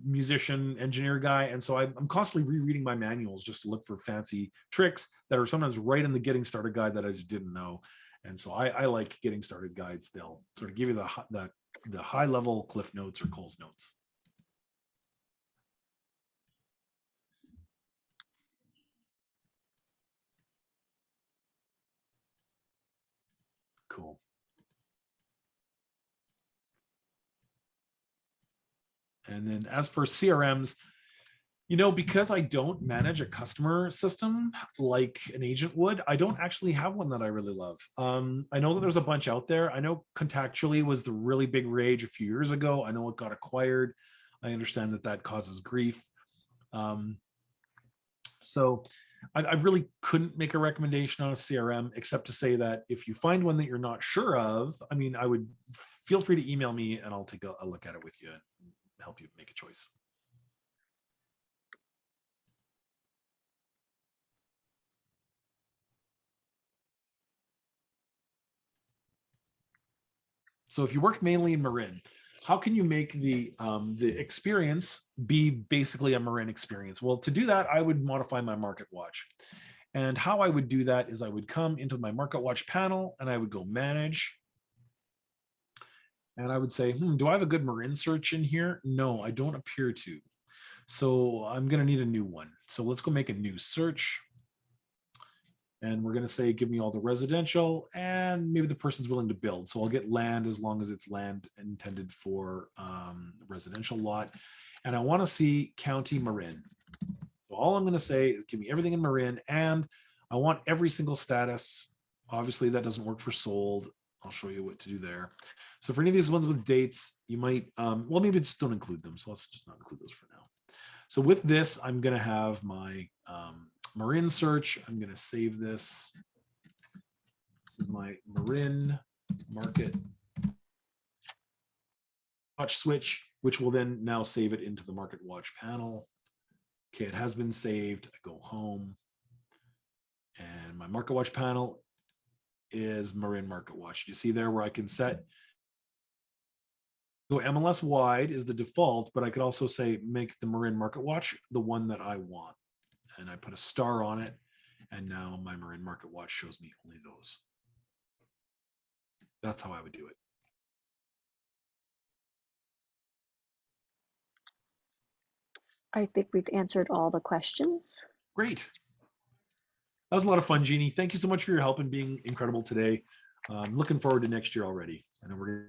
musician, engineer guy, and so I'm constantly rereading my manuals just to look for fancy tricks that are sometimes right in the Getting Started guide that I just didn't know. And so I like Getting Started guides. They'll sort of give you the high-level Cliff Notes or Cole's Notes. Cool. And then as for CRMs, you know, because I don't manage a customer system like an agent would, I don't actually have one that I really love. I know that there's a bunch out there. I know Contactually was the really big rage a few years ago. I know it got acquired. I understand that that causes grief. So I really couldn't make a recommendation on a CRM except to say that if you find one that you're not sure of, I mean, I would feel free to email me and I'll take a look at it with you and help you make a choice. So if you work mainly in Marin, how can you make the experience be basically a Marin experience? Well, to do that, I would modify my Market Watch. And how I would do that is I would come into my Market Watch panel and I would go Manage. And I would say, do I have a good Marin search in here? No, I don't appear to. So I'm going to need a new one. So let's go make a new search. And we're going to say, give me all the residential, and maybe the person's willing to build. So I'll get land as long as it's land intended for residential lot. And I want to see County Marin. So all I'm going to say is give me everything in Marin, and I want every single status. Obviously that doesn't work for sold. I'll show you what to do there. So for any of these ones with dates, you might, well, maybe just don't include them. So let's just not include those for now. So with this, I'm going to have my Marin search. I'm going to save this. This is my Marin Market Watch switch, which will then now save it into the Market Watch panel. Okay, it has been saved. I go home, and my Market Watch panel is Marin Market Watch. Do you see there where I can set? So MLS wide is the default, but I could also say make the Marin Market Watch the one that I want. And I put a star on it, and now my Marin Market Watch shows me only those. That's how I would do it. I think we've answered all the questions. Great. That was a lot of fun, Jeannie. Thank you so much for your help and being incredible today. Looking forward to next year already. I know we're